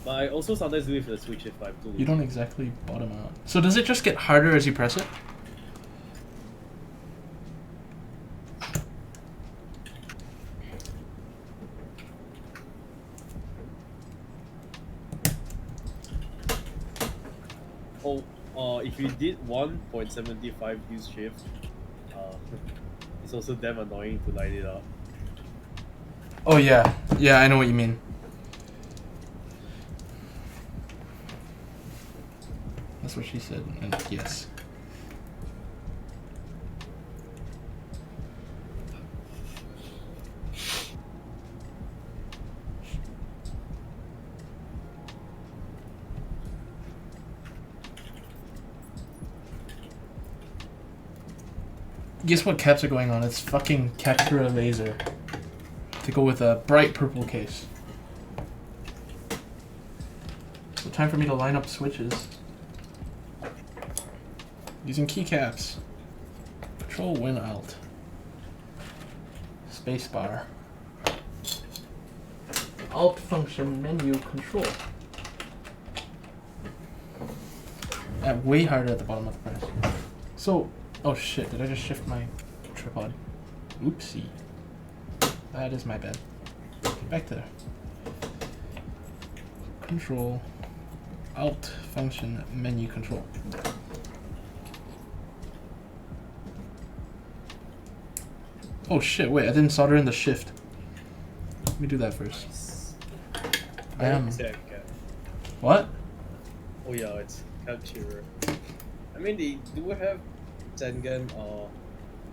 But I also sometimes do it with the switch if I'm too. You don't exactly bottom out. So does it just get harder as you press it? Oh, if you did 1.75 use shift, it's also damn annoying to light it up. Oh yeah, I know what you mean. That's what she said, and yes. Guess what caps are going on? It's fucking capture a laser. To go with a bright purple case. So time for me to line up switches. Using keycaps. Control Win Alt. Spacebar. Alt function menu control. Way harder at the bottom of the press. So, oh shit, did I just shift my tripod? Oopsie. That is my bad. Back there. Control Alt function menu control. Oh shit, wait, I didn't solder in the shift. Let me do that first. I am. What? Oh yeah, it's capturer. I mean, they do have Zengen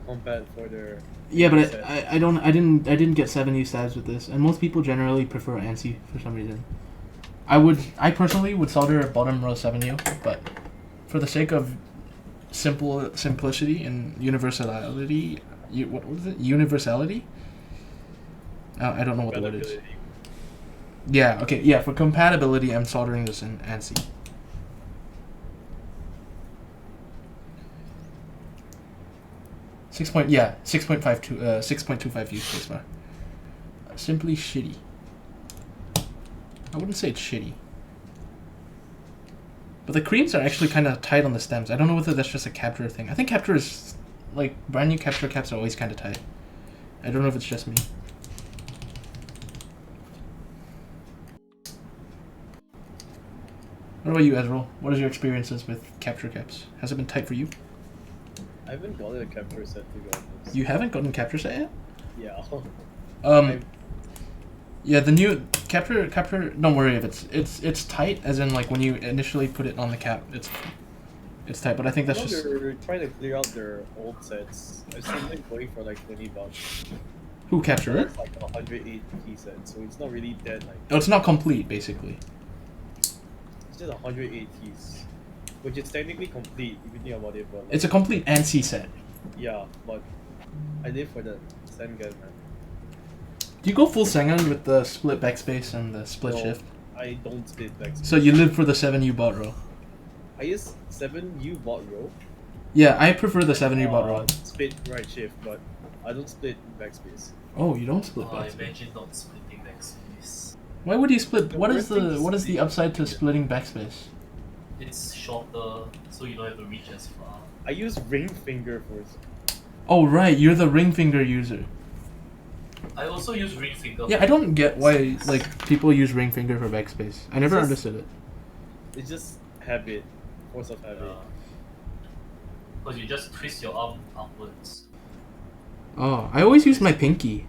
compat for their. Yeah, but I didn't get 70 stabs with this, and most people generally prefer ANSI for some reason. I personally would solder a bottom row 7U, but for the sake of simplicity and universality, what was it? Universality? I don't know what the word is. Yeah, okay, yeah, for compatibility, I'm soldering this in ANSI. Six point 6.25 U spacebar. Simply shitty. I wouldn't say it's shitty. But the creams are actually kind of tight on the stems. I don't know whether that's just a capture thing. I think capture is, like, brand new capture caps are always kind of tight. I don't know if it's just me. What about you, Ezreal? What is your experiences with capture caps? Has it been tight for you? I haven't gotten a capture set to go on this. You haven't gotten capture set yet? Yeah. Yeah, the new capture. Don't worry if it's tight. As in, like when you initially put it on the cap, it's tight. But I think that's just. They're trying to clear out their old sets. I've seen them going for like $20. Who capture it? It's like 108 key set, so it's not really dead. Like. Oh, it's not complete, basically. It's just 108 keys, which is technically complete if you think about it. But like, It's a complete ANSI set. yeah, but I did for the Sengun, man. Do you go full Sengun with the split backspace and the split No, shift? I don't split backspace. So you live for the 7U bot row. I use 7U bot row. Yeah, I prefer the 7U bot row. Split right shift, but I don't split backspace. Oh, you don't split Oh, backspace. imagine not splitting backspace. Why would you split? The What is worst thing the is what is the the- upside to splitting backspace? it's shorter, so you don't have to reach as far. I use ring finger first. Oh right, you're the ring finger user. I also use ring finger. Yeah, I don't get why like people use ring finger for backspace. I never understood it. It's just habit, force of habit. Because you just twist your arm upwards. Oh, I always use my pinky.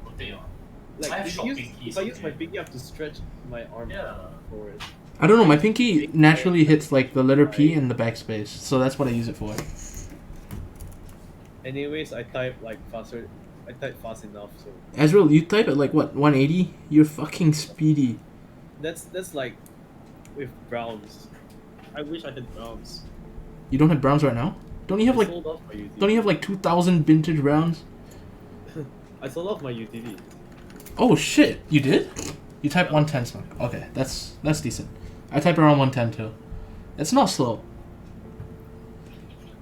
Rotate your arm. I Like have if, short use, pinkies, if I use my okay. pinky, I have to stretch my arm Yeah. forward. I don't know, my pinky naturally hits like the letter P in the backspace, so that's what I use it for. Anyways, I type like faster. I type fast enough, so Azrael, you type at like what, 180? You're fucking speedy. that's like with browns. I wish I had browns. You don't have browns right now? Don't you have I like sold off my UTV. don't you have like 2,000 vintage browns? I sold off my UTV. Oh shit, you did? You type 110 smoke. Okay, that's decent. I type around 110 too. It's not slow.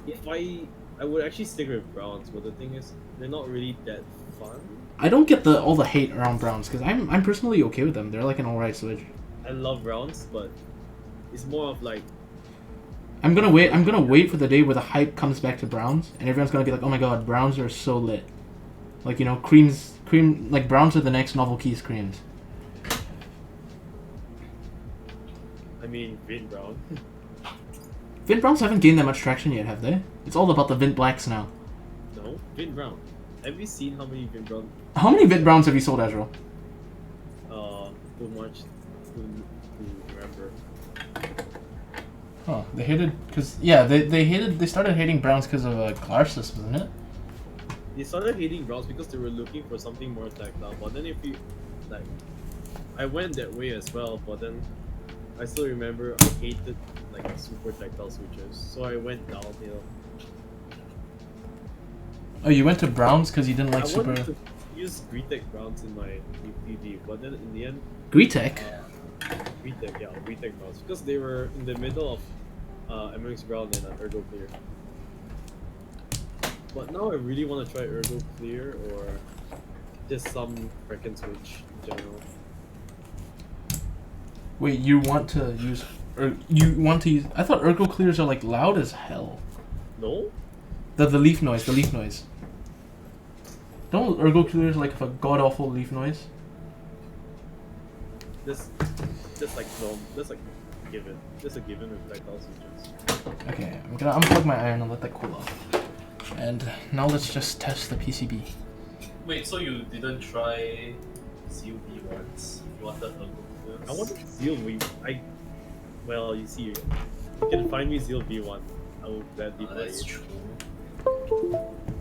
If I would actually stick with browns, but the thing is, they're not really that fun. I don't get all the hate around browns because I'm personally okay with them. They're like an alright switch. I love browns, but it's more of like I'm gonna wait for the day where the hype comes back to browns and everyone's gonna be like, oh my god, browns are so lit. Like, you know, cream like browns are the next novel keys creams. I mean, Vin Brown. Vint browns haven't gained that much traction yet, have they? It's all about the Vint blacks now. No, Vin Brown. Have you seen how many Vin Brown? How many Vint browns have you sold, Azrael? Too much to remember. Huh, they hated because they started hating browns because of Clarsis, wasn't it? They started hating browns because they were looking for something more tactile. But then if you like, I went that way as well. But then I still remember I hated like super tactile switches, so I went downhill. Oh, you went to browns because you didn't like I super wanted to use Greetech browns in my UTV, but then in the end, Greetech. Greetech browns because they were in the middle of MX Brown and Ergo Clear. But now I really want to try Ergo Clear or just some freaking switch in general. Wait, you want to use I thought Ergo clears are like loud as hell. No? The leaf noise. Don't Ergo clears like a god awful leaf noise? That's like no, that's like given. That's a given with tactile switches. Okay, I'm gonna unplug my iron and let that cool off. And now let's just test the PCB. Wait, so you didn't try CUV once? You wanted Ergo Clears? I wanted Zeal V. Well, you see, you can find me Zeal V1. I will gladly buy That's it. true.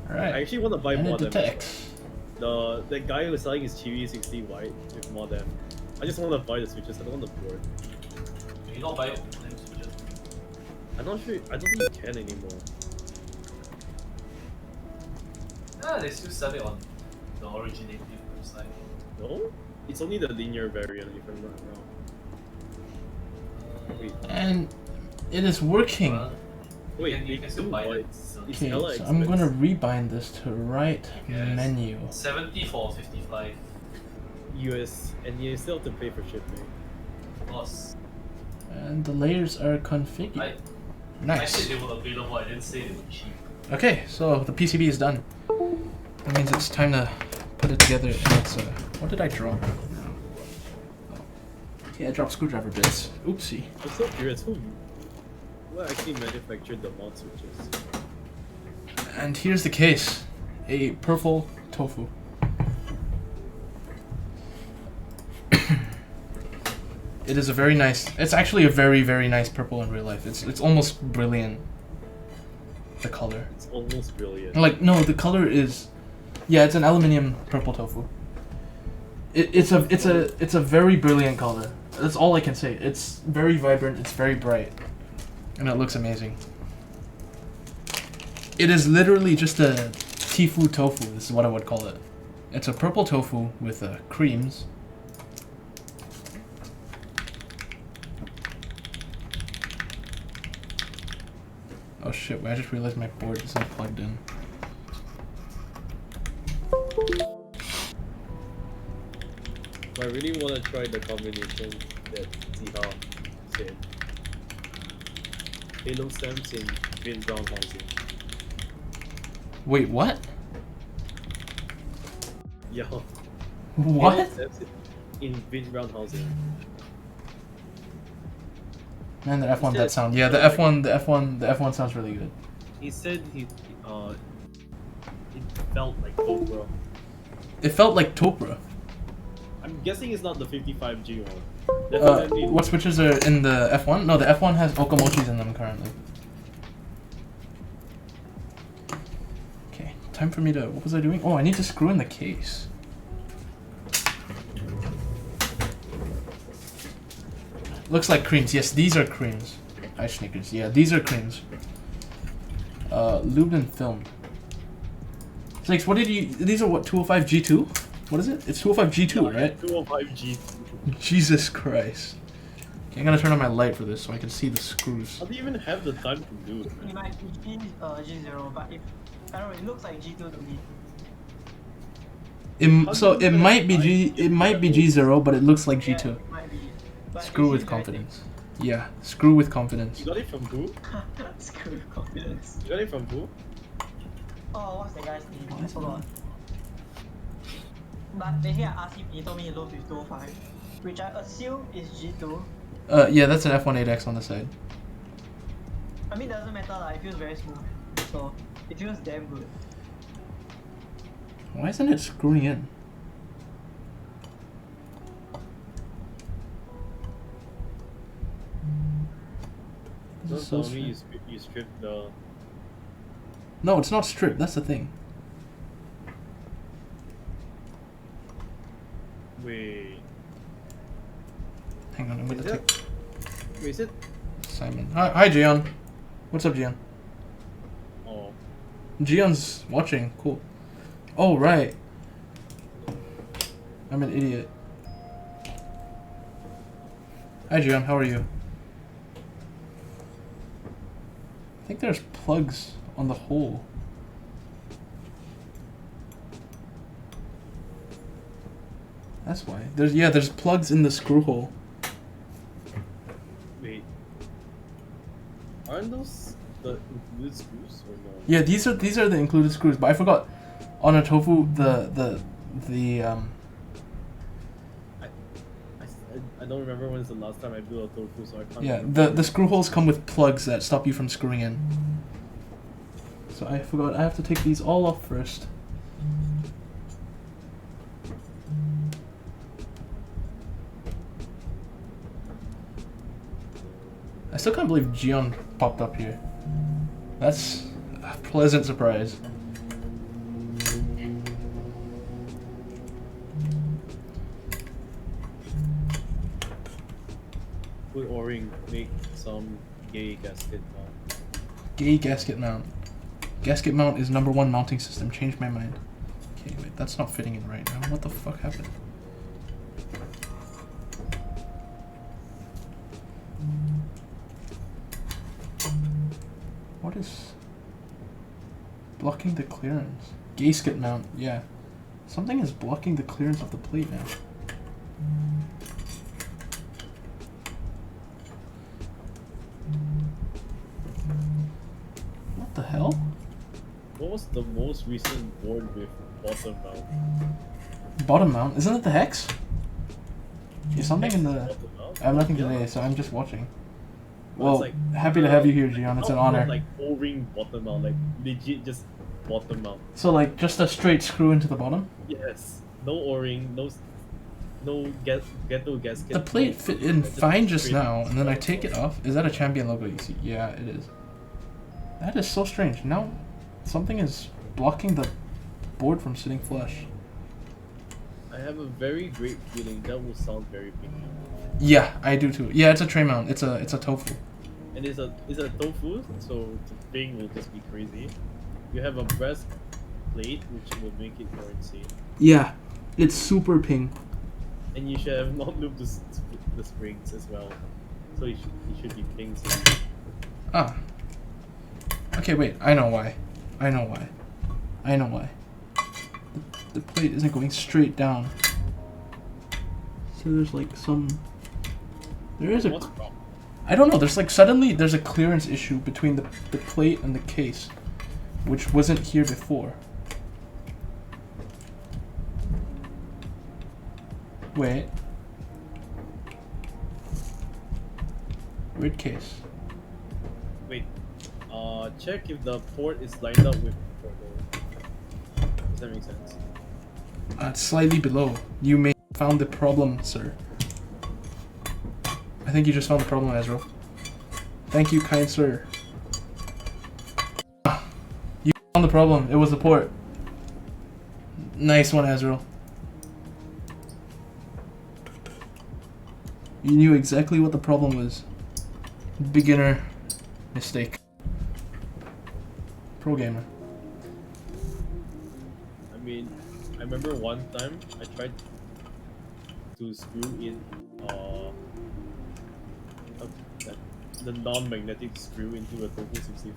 Alright. I actually want to buy And it Modem. detects. The guy who's selling his TOFU60 white with Modem. I just want to buy the switches. I don't want the board. You not buy Modem switches? I'm not sure. I don't think you can anymore. Yeah, they still sell it on the originative website. No, it's only the linear variant if I'm not wrong. Wait, And it is working. You can still buy it. It's Okay, hella so I'm gonna expensive. rebind this to right Yes. menu. 70 for 55. US, and you still have to pay for shipping. Of course. And the layers are configured. I Nice. said they were available, I didn't say they were cheap. Okay, so the PCB is done. That means it's time to put it together. And it's what did I drop? Oh. Yeah, I dropped screwdriver bits. Oopsie. I'm so curious, who actually manufactured the mod switches? And here's the case. A purple tofu. It is a very nice, it's actually a very, very nice purple in real life. It's almost brilliant. The color. It's almost brilliant. Like, no, the color is, yeah, it's an aluminium purple tofu. It's a very brilliant color. That's all I can say. It's very vibrant, it's very bright. And it looks amazing. It is literally just a TOFU tofu, this is what I would call it. It's a purple tofu with creams. Oh shit, I just realized my board isn't plugged in. I really want to try the combination that Ziha said. Halo stems in Vince Brown housing. Wait, what? Yo. What? Halo stems in Vince Brown housing. Man, the F1 He that said- sound. Yeah, the F1 sounds really good. He said it felt like Cobra. It felt like Topra. I'm guessing it's not the 55G one. Definitely. What switches are in the F1? No, the F1 has Okamochis in them currently. Okay, time for me to. What was I doing? Oh, I need to screw in the case. Looks like creams. Yes, these are creams. Ice sneakers. Yeah, these are creams. Lubed and filmed. Snakes, what did you? These are what, 205 G2? What is it? It's 205 G2, right? 205G. Jesus Christ. Okay, I'm gonna turn on my light for this so I can see the screws. How do you even have the time to do it, It man? might be G0, but if I don't know, it looks like G2 to me. So it might be G0, but it looks like Yeah, G2. it might be. But Screw it with seems very confidence. Yeah, screw with confidence. You got it from who? thick. Screw with confidence. You got it from who? Oh, what's the guy's name? Why I is it forgot. But basically I asked him, he told me he loads with 205, which I assume is G2. Yeah, that's an F18X on the side. I mean, it doesn't matter, like, it feels very smooth. So, it feels damn good. Why isn't it screwing in? This Don't is so tell me strange. you stripped the. No, it's not stripped. That's the thing. Wait. Hang on, I'm gonna Is take it? Wait, is it? Simon. Hi, Jian. What's up, Jian? Oh. Jian's watching. Cool. Oh, right. I'm an idiot. Hi, Jian. How are you? I think there's plugs on the hole. That's why. There's plugs in the screw hole. Wait. Aren't those the included screws or no? Yeah, these are the included screws, but I forgot on a tofu I don't remember when it's the last time I built a tofu, so I can't. yeah, remember. the screw holes come with plugs that stop you from screwing in. So I forgot I have to take these all off first. I still can't believe Gion popped up here. That's a pleasant surprise. Put O-ring, make some gay gasket mount. Gay gasket mount. Gasket mount is #1 mounting system. Changed my mind. Okay, wait, that's not fitting in right now. What the fuck happened? What is blocking the clearance? Gasket mount, yeah. Something is blocking the clearance of the plate now. What the hell? What was the most recent board with bottom mount? Bottom mount? Isn't it the hex? Is something in the... Bottom mount? I have nothing Yeah. today, so I'm just watching. But Well, it's like, happy to have you here, Gian. It's an not honor. Like O-ring bottom mount, like legit just bottom mount. So, like, just a straight screw into the bottom? Yes. No O-ring, no ghetto gasket. The plate fit in fine just straight now, and then I bottom take it mount. off. Is that a champion logo you see? Yeah, it is. That is so strange. Now, something is blocking the board from sitting flush. I have a very great feeling that will sound very pinky. Yeah, I do too. Yeah, it's a tray mount. It's a tofu. And it's a tofu, so the thing will just be crazy. You have a breast plate, which will make it more insane. Yeah, it's super ping. And you should have not looped the springs as well. So it should be ping. So Ah. Okay, wait. I know why. I know why. I know why. The plate isn't going straight down. So there's like some... There is a... what's wrong? I don't know, there's like suddenly there's a clearance issue between the plate and the case, which wasn't here before. Wait. Weird case. Wait. Check if the port is lined up with the port. Does that make sense? It's slightly below. You may have found the problem, sir. I think you just found the problem, Ezra. Thank you, kind sir. You found the problem. It was the port. Nice one, Ezra. You knew exactly what the problem was. Beginner mistake. Pro gamer. I mean, I remember one time I tried to screw in the non-magnetic screw into a TOFU60.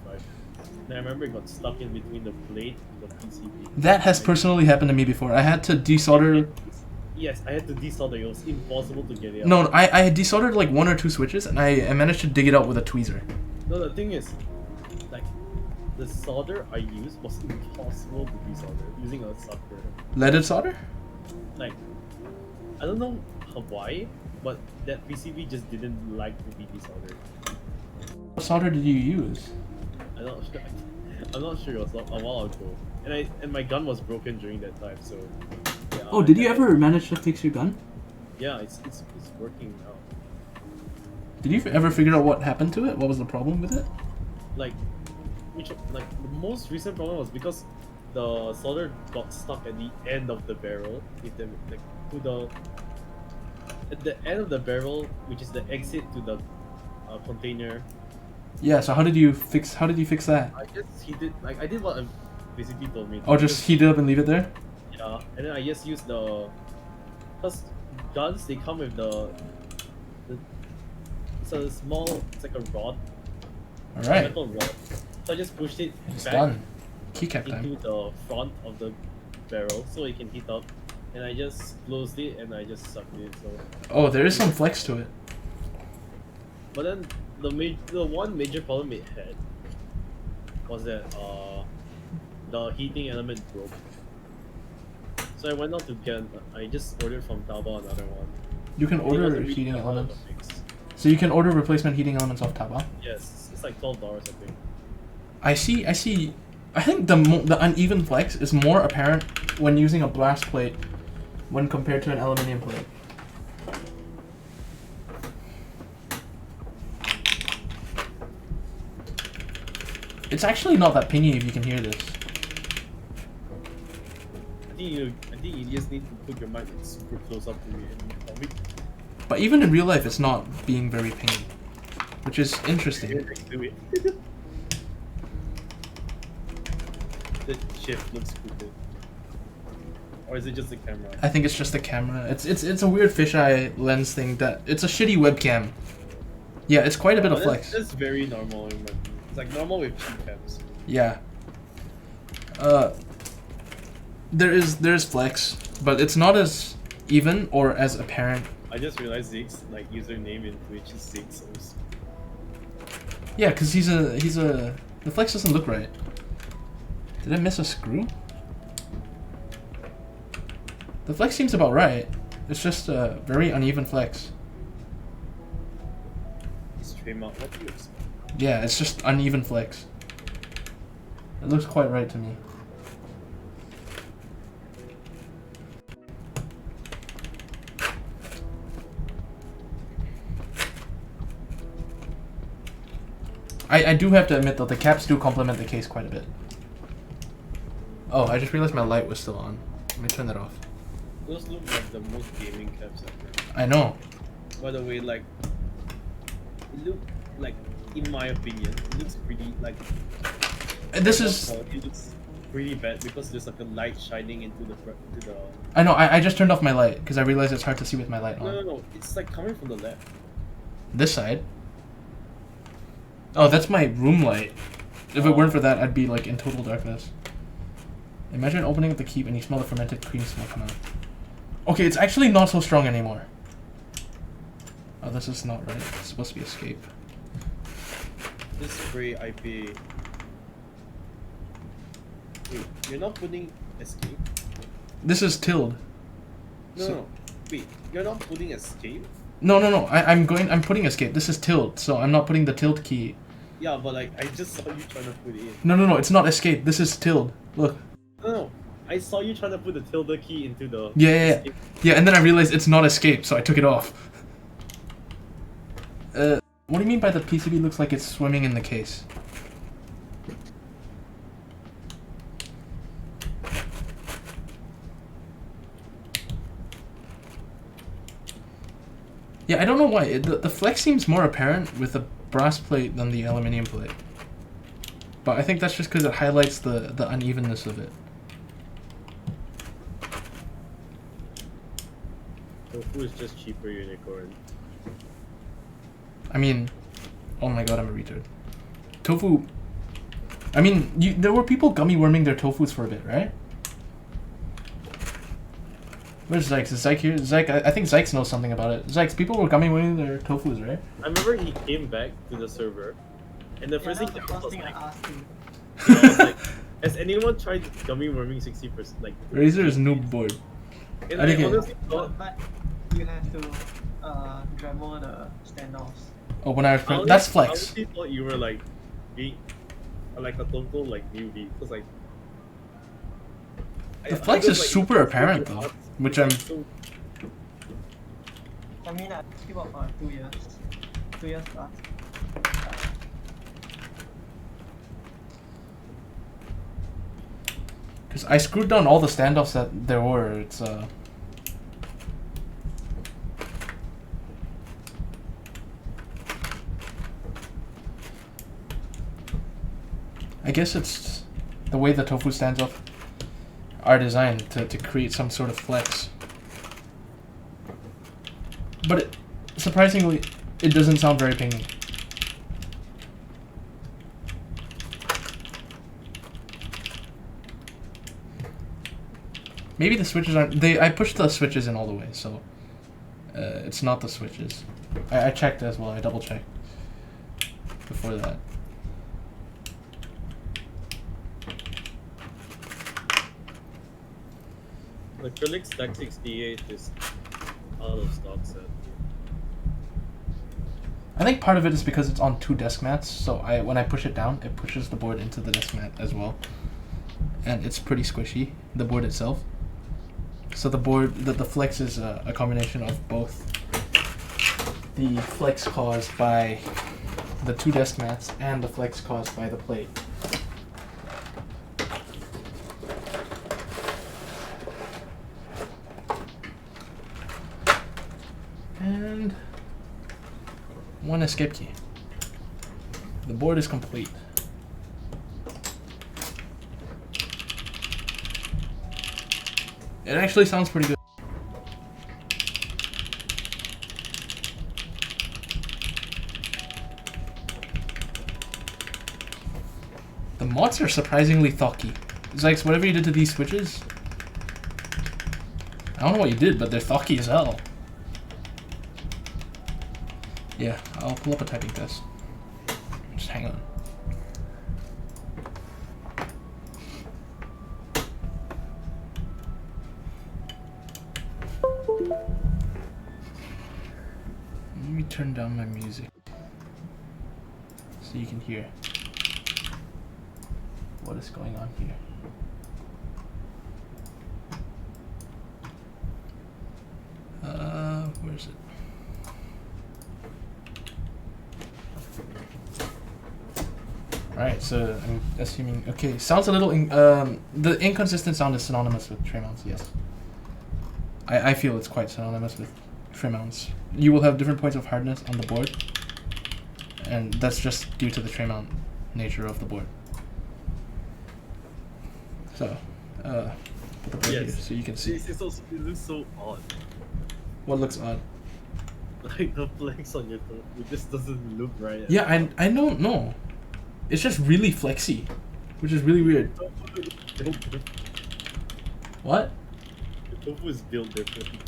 And I remember it got stuck in between the plate and the PCB. That has personally happened to me before. I had to desolder. Yes, I had to desolder. It was impossible to get it out. No, I had desoldered like 1 or 2 switches, and I managed to dig it out with a tweezer. No, the thing is, like, the solder I used was impossible to desolder using a sucker. Leaded solder? Like, I don't know why, but that PCB just didn't like to be desoldered. What solder did you use? I'm not sure. I'm not sure. It was a while ago, and my gun was broken during that time. So. Yeah, Oh, did you ever manage to fix your gun? Yeah, it's working now. Did you ever figure out what happened to it? What was the problem with it? Like the most recent problem was because the solder got stuck at the end of the barrel. At the end of the barrel, which is the exit to the container. Yeah. So how did you fix that? I just heated. Like I did what basically told me. Oh, just heat it up and leave it there. Yeah, and then I just used because guns they come with it's a small, it's like a rod, All right. metal rod. So I just pushed it It's back done. Keycap into time. the front of the barrel so it can heat up, and I just closed it and I just sucked it. So, Oh, there is some flex to it. but then the one major problem it had was that the heating element broke. So I went out to get. I just ordered from Taobao another one. You can It wasn't order really heating that hard of a elements. fix. So you can order replacement heating elements off Taobao. Yes, it's like $12 I think. I see. I think the uneven flex is more apparent when using a blast plate when compared to an aluminum plate. It's actually not that pingy if you can hear this. I think you just need to put your mic super close up to me and tell me. But even in real life, it's not being very pingy, which is interesting. Next to it. The chip looks stupid. Or is it just the camera? I think it's just the camera. It's a weird fisheye lens thing that it's a shitty webcam. Yeah, it's quite a bit of flex. That's very normal in my opinion. It's like normal with cheap cams. Yeah. There's flex, but it's not as even or as apparent. I just realized Zeke's like username in Twitch is Zeke. Yeah, cause the flex doesn't look right. Did I miss a screw? The flex seems about right. It's just a very uneven flex. Stream out. What do you expect? Yeah, it's just uneven flex. It looks quite right to me. I do have to admit though, the caps do complement the case quite a bit. Oh, I just realized my light was still on. Let me turn that off. Those look like the most gaming caps ever. I know. By the way, like, it look like, in my opinion, it looks pretty like. This is. It looks pretty bad because there's like a light shining into the. I know. I just turned off my light because I realized it's hard to see with my light on. No. It's like coming from the left. This side. Oh, that's my room light. If it weren't for that, I'd be like in total darkness. Imagine opening up the keep and you smell the fermented cream smoke come out. Okay, it's actually not so strong anymore. Oh, this is not right. It's supposed to be escape. this spray IPA. Wait, you're not putting escape? This is tilled. No, So- no. Wait, you're not putting escape? No. I'm putting escape. This is tilled, so I'm not putting the tilt key. Yeah, but like I just saw you trying to put it in. No. It's not escape. This is tilled. Look. No, I saw you trying to put the tilde key into the Yeah. escape. Yeah, and then I realized it's not escape, so I took it off. What do you mean by the PCB looks like it's swimming in the case? Yeah, I don't know why. The flex seems more apparent with the brass plate than the aluminium plate. But I think that's just because it highlights the unevenness of it. Tofu is just cheaper unicorn. I mean, oh my god, I'm a retard. Tofu. I mean, there were people gummy worming their tofus for a bit, right? Where's Zykes? Is Zyke here? Zyke, I think Zykes knows something about it. Zykes, people were gummy worming their tofus, right? I remember he came back to the server, and the Yeah, first that's thing the was first thing I like, asked him. I was like, has anyone tried gummy worming 60%? Like, Razer is noob board. and I I think it- honestly thought, But you have to Dremel the standoffs. Oh, when I was I that's I flex. honestly thought you were like being like a total like newbie because like The flex is like, super apparent though, which I'm. so I mean, I keep up for 2 years. 2 years plus. Because I screwed down all the standoffs that there were. It's I guess it's the way the tofu stands up are designed to create some sort of flex. But surprisingly, it doesn't sound very pingy. Maybe the switches aren't. I pushed the switches in all the way, so it's not the switches. I checked as well. I double checked before that. the acrylic stack 68 is out of stock set. I think part of it is because it's on 2 desk mats, so when I push it down, it pushes the board into the desk mat as well. And it's pretty squishy, the board itself. So the flex is a combination of both the flex caused by the 2 desk mats and the flex caused by the plate. And 1 escape key. The board is complete. It actually sounds pretty good. The mods are surprisingly thocky. Zykes, whatever you did to these switches, I don't know what you did, but they're thocky as hell. Yeah, I'll pull up a typing test. Just hang on. Let me turn down my music so you can hear what is going on here. Where is it? Alright, so I'm assuming, okay, sounds a little, the inconsistent sound is synonymous with tray mounts, yes. I feel it's quite synonymous with tray mounts. You will have different points of hardness on the board, and that's just due to the tray mount nature of the board. So, put the board here so you can see. It looks so odd. What looks odd? Like the flex on your toe, it just doesn't look right. Yeah, I don't know. It's just really flexy, which is really weird. What? The tofu is built differently.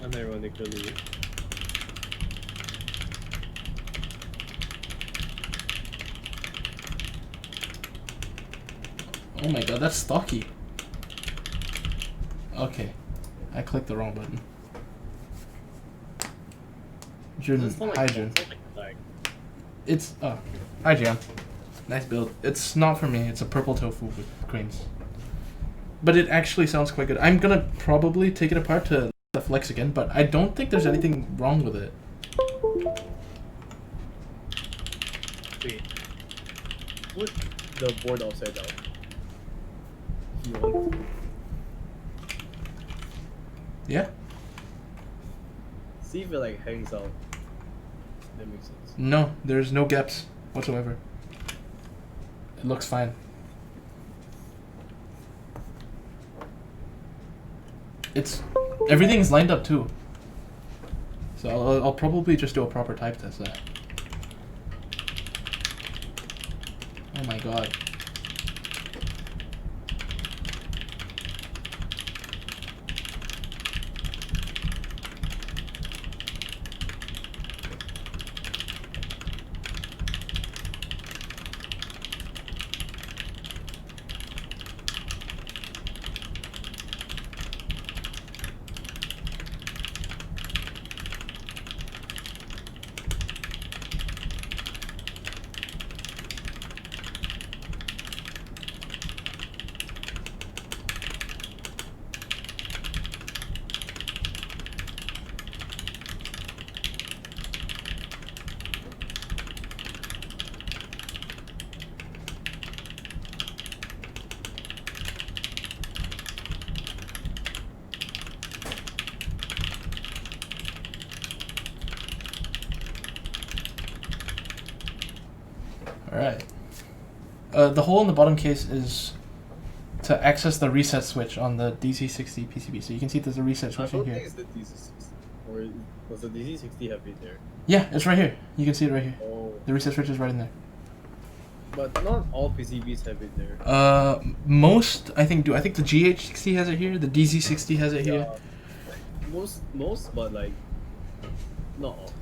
Unironically. Oh my god, that's stocky. Okay. I clicked the wrong button. Jun, It's not hi like Jun. it's not like lag. It's, hi Jam. Nice build. It's not for me, it's a purple tofu with creams. But it actually sounds quite good. I'm gonna probably take it apart to the flex again, but I don't think there's anything wrong with it. Wait. Put the board upside down. If you want to. Yeah? See if it like hangs out. That makes sense. No, there's no gaps whatsoever. It looks fine. It's everything's lined up too. So I'll probably just do a proper type test there. Oh my god. Alright. The hole in the bottom case is to access the reset switch on the DC60 PCB. So you can see there's a reset I switch don't in think here. it's the DC60. Or does the DC60 have it there? Yeah, it's right here. You can see it right here. Oh. The reset switch is right in there. But not all PCBs have it there. Most I think do. I think the GH60 has it here. The DZ60 has it here. Most, but like, not all.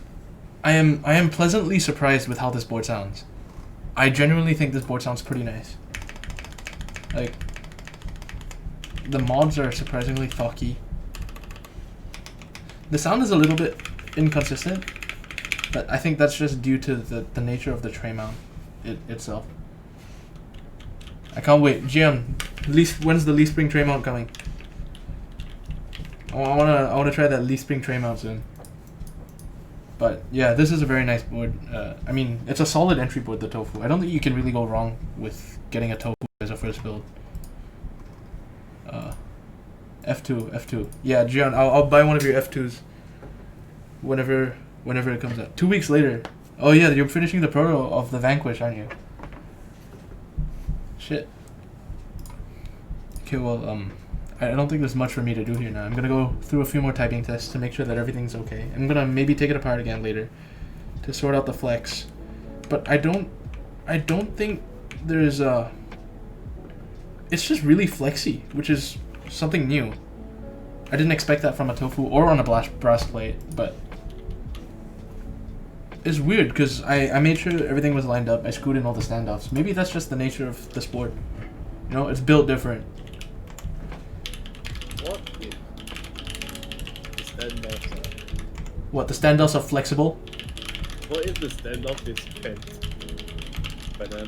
I am pleasantly surprised with how this board sounds. I genuinely think this board sounds pretty nice. Like, the mods are surprisingly thocky. The sound is a little bit inconsistent, but I think that's just due to the nature of the tray mount itself. I can't wait. Jian, when's the Lee Spring tray mount coming? I wanna try that Lee Spring tray mount soon. But yeah, this is a very nice board. I mean, it's a solid entry board, the Tofu. I don't think you can really go wrong with getting a Tofu as a first build. F2. Yeah, Gian, I'll buy one of your F2s whenever it comes out. 2 weeks later. Oh yeah, you're finishing the proto of the Vanquish, aren't you? Shit. Okay, well, I don't think there's much for me to do here now. I'm gonna go through a few more typing tests to make sure that everything's okay. I'm gonna maybe take it apart again later to sort out the flex. But I don't think there's it's just really flexy, which is something new. I didn't expect that from a Tofu or on a brass plate, but it's weird because I made sure everything was lined up. I screwed in all the standoffs. Maybe that's just the nature of the sport. You know, it's built different. What if the standoffs are... What, the standoffs are flexible? What if the standoff is bent? But then,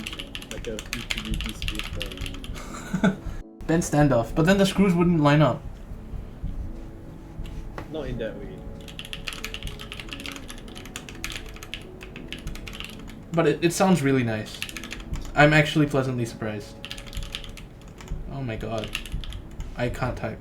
like a PCB space. Bent standoff, but then the screws wouldn't line up. Not in that way. But it sounds really nice. I'm actually pleasantly surprised. Oh my god. I can't type.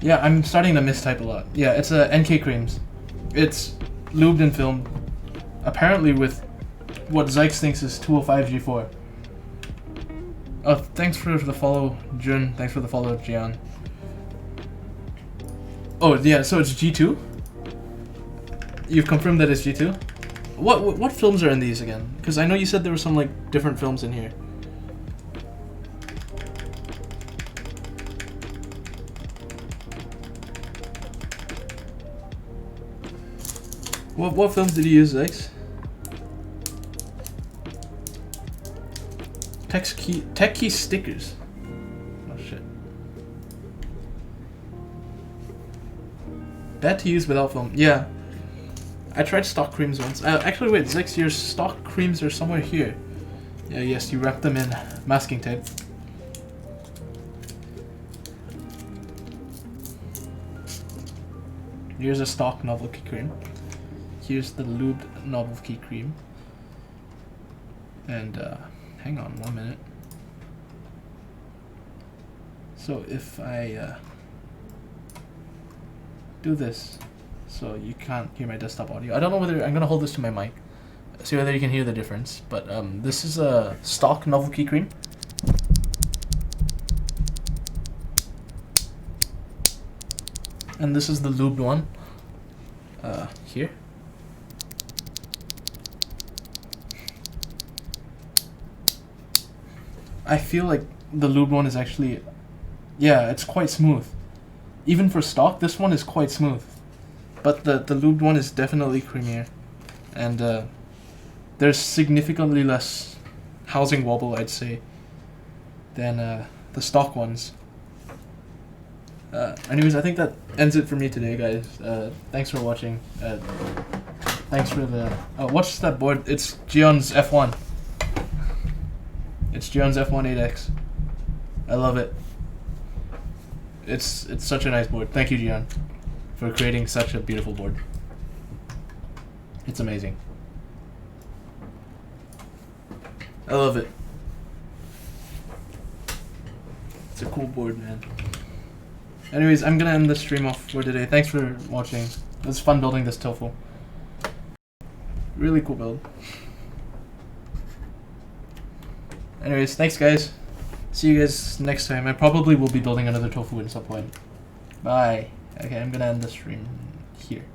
Yeah, I'm starting to mistype a lot. Yeah, it's NK creams. It's lubed and filmed, apparently with what Zykes thinks is 205G4. Oh, thanks for the follow, Jun. Thanks for the follow, Jian. Oh, yeah, so it's G2? You've confirmed that it's G2? What films are in these again? Because I know you said there were some, like, different films in here. What films did you use, Zykes? Tech key stickers. Oh shit. Bad to use without film. Yeah. I tried stock creams once. Actually, wait, Zix, your stock creams are somewhere here. Yeah, yes, you wrap them in masking tape. Here's a stock novelty cream. Here's the lubed novelty cream. And, hang on 1 minute. So if I do this, so you can't hear my desktop audio. I don't know whether I'm gonna hold this to my mic, see whether you can hear the difference. But this is a stock novelty cream. And this is the lubed one. Here. I feel like the lubed one is actually, yeah, it's quite smooth. Even for stock, this one is quite smooth. But the lubed one is definitely creamier. And there's significantly less housing wobble, I'd say, than the stock ones. Anyways, I think that ends it for me today, guys. Thanks for watching. Thanks for the... what's that board? It's Gion's F1. It's Gion's F1 8X. I love it. It's such a nice board. Thank you, Gion, for creating such a beautiful board. It's amazing. I love it. It's a cool board, man. Anyways, I'm gonna end the stream off for today. Thanks for watching. It was fun building this TOFU. Really cool build. Anyways, thanks guys. See you guys next time. I probably will be building another TOFU at some point. Bye. Okay, I'm gonna end the stream here.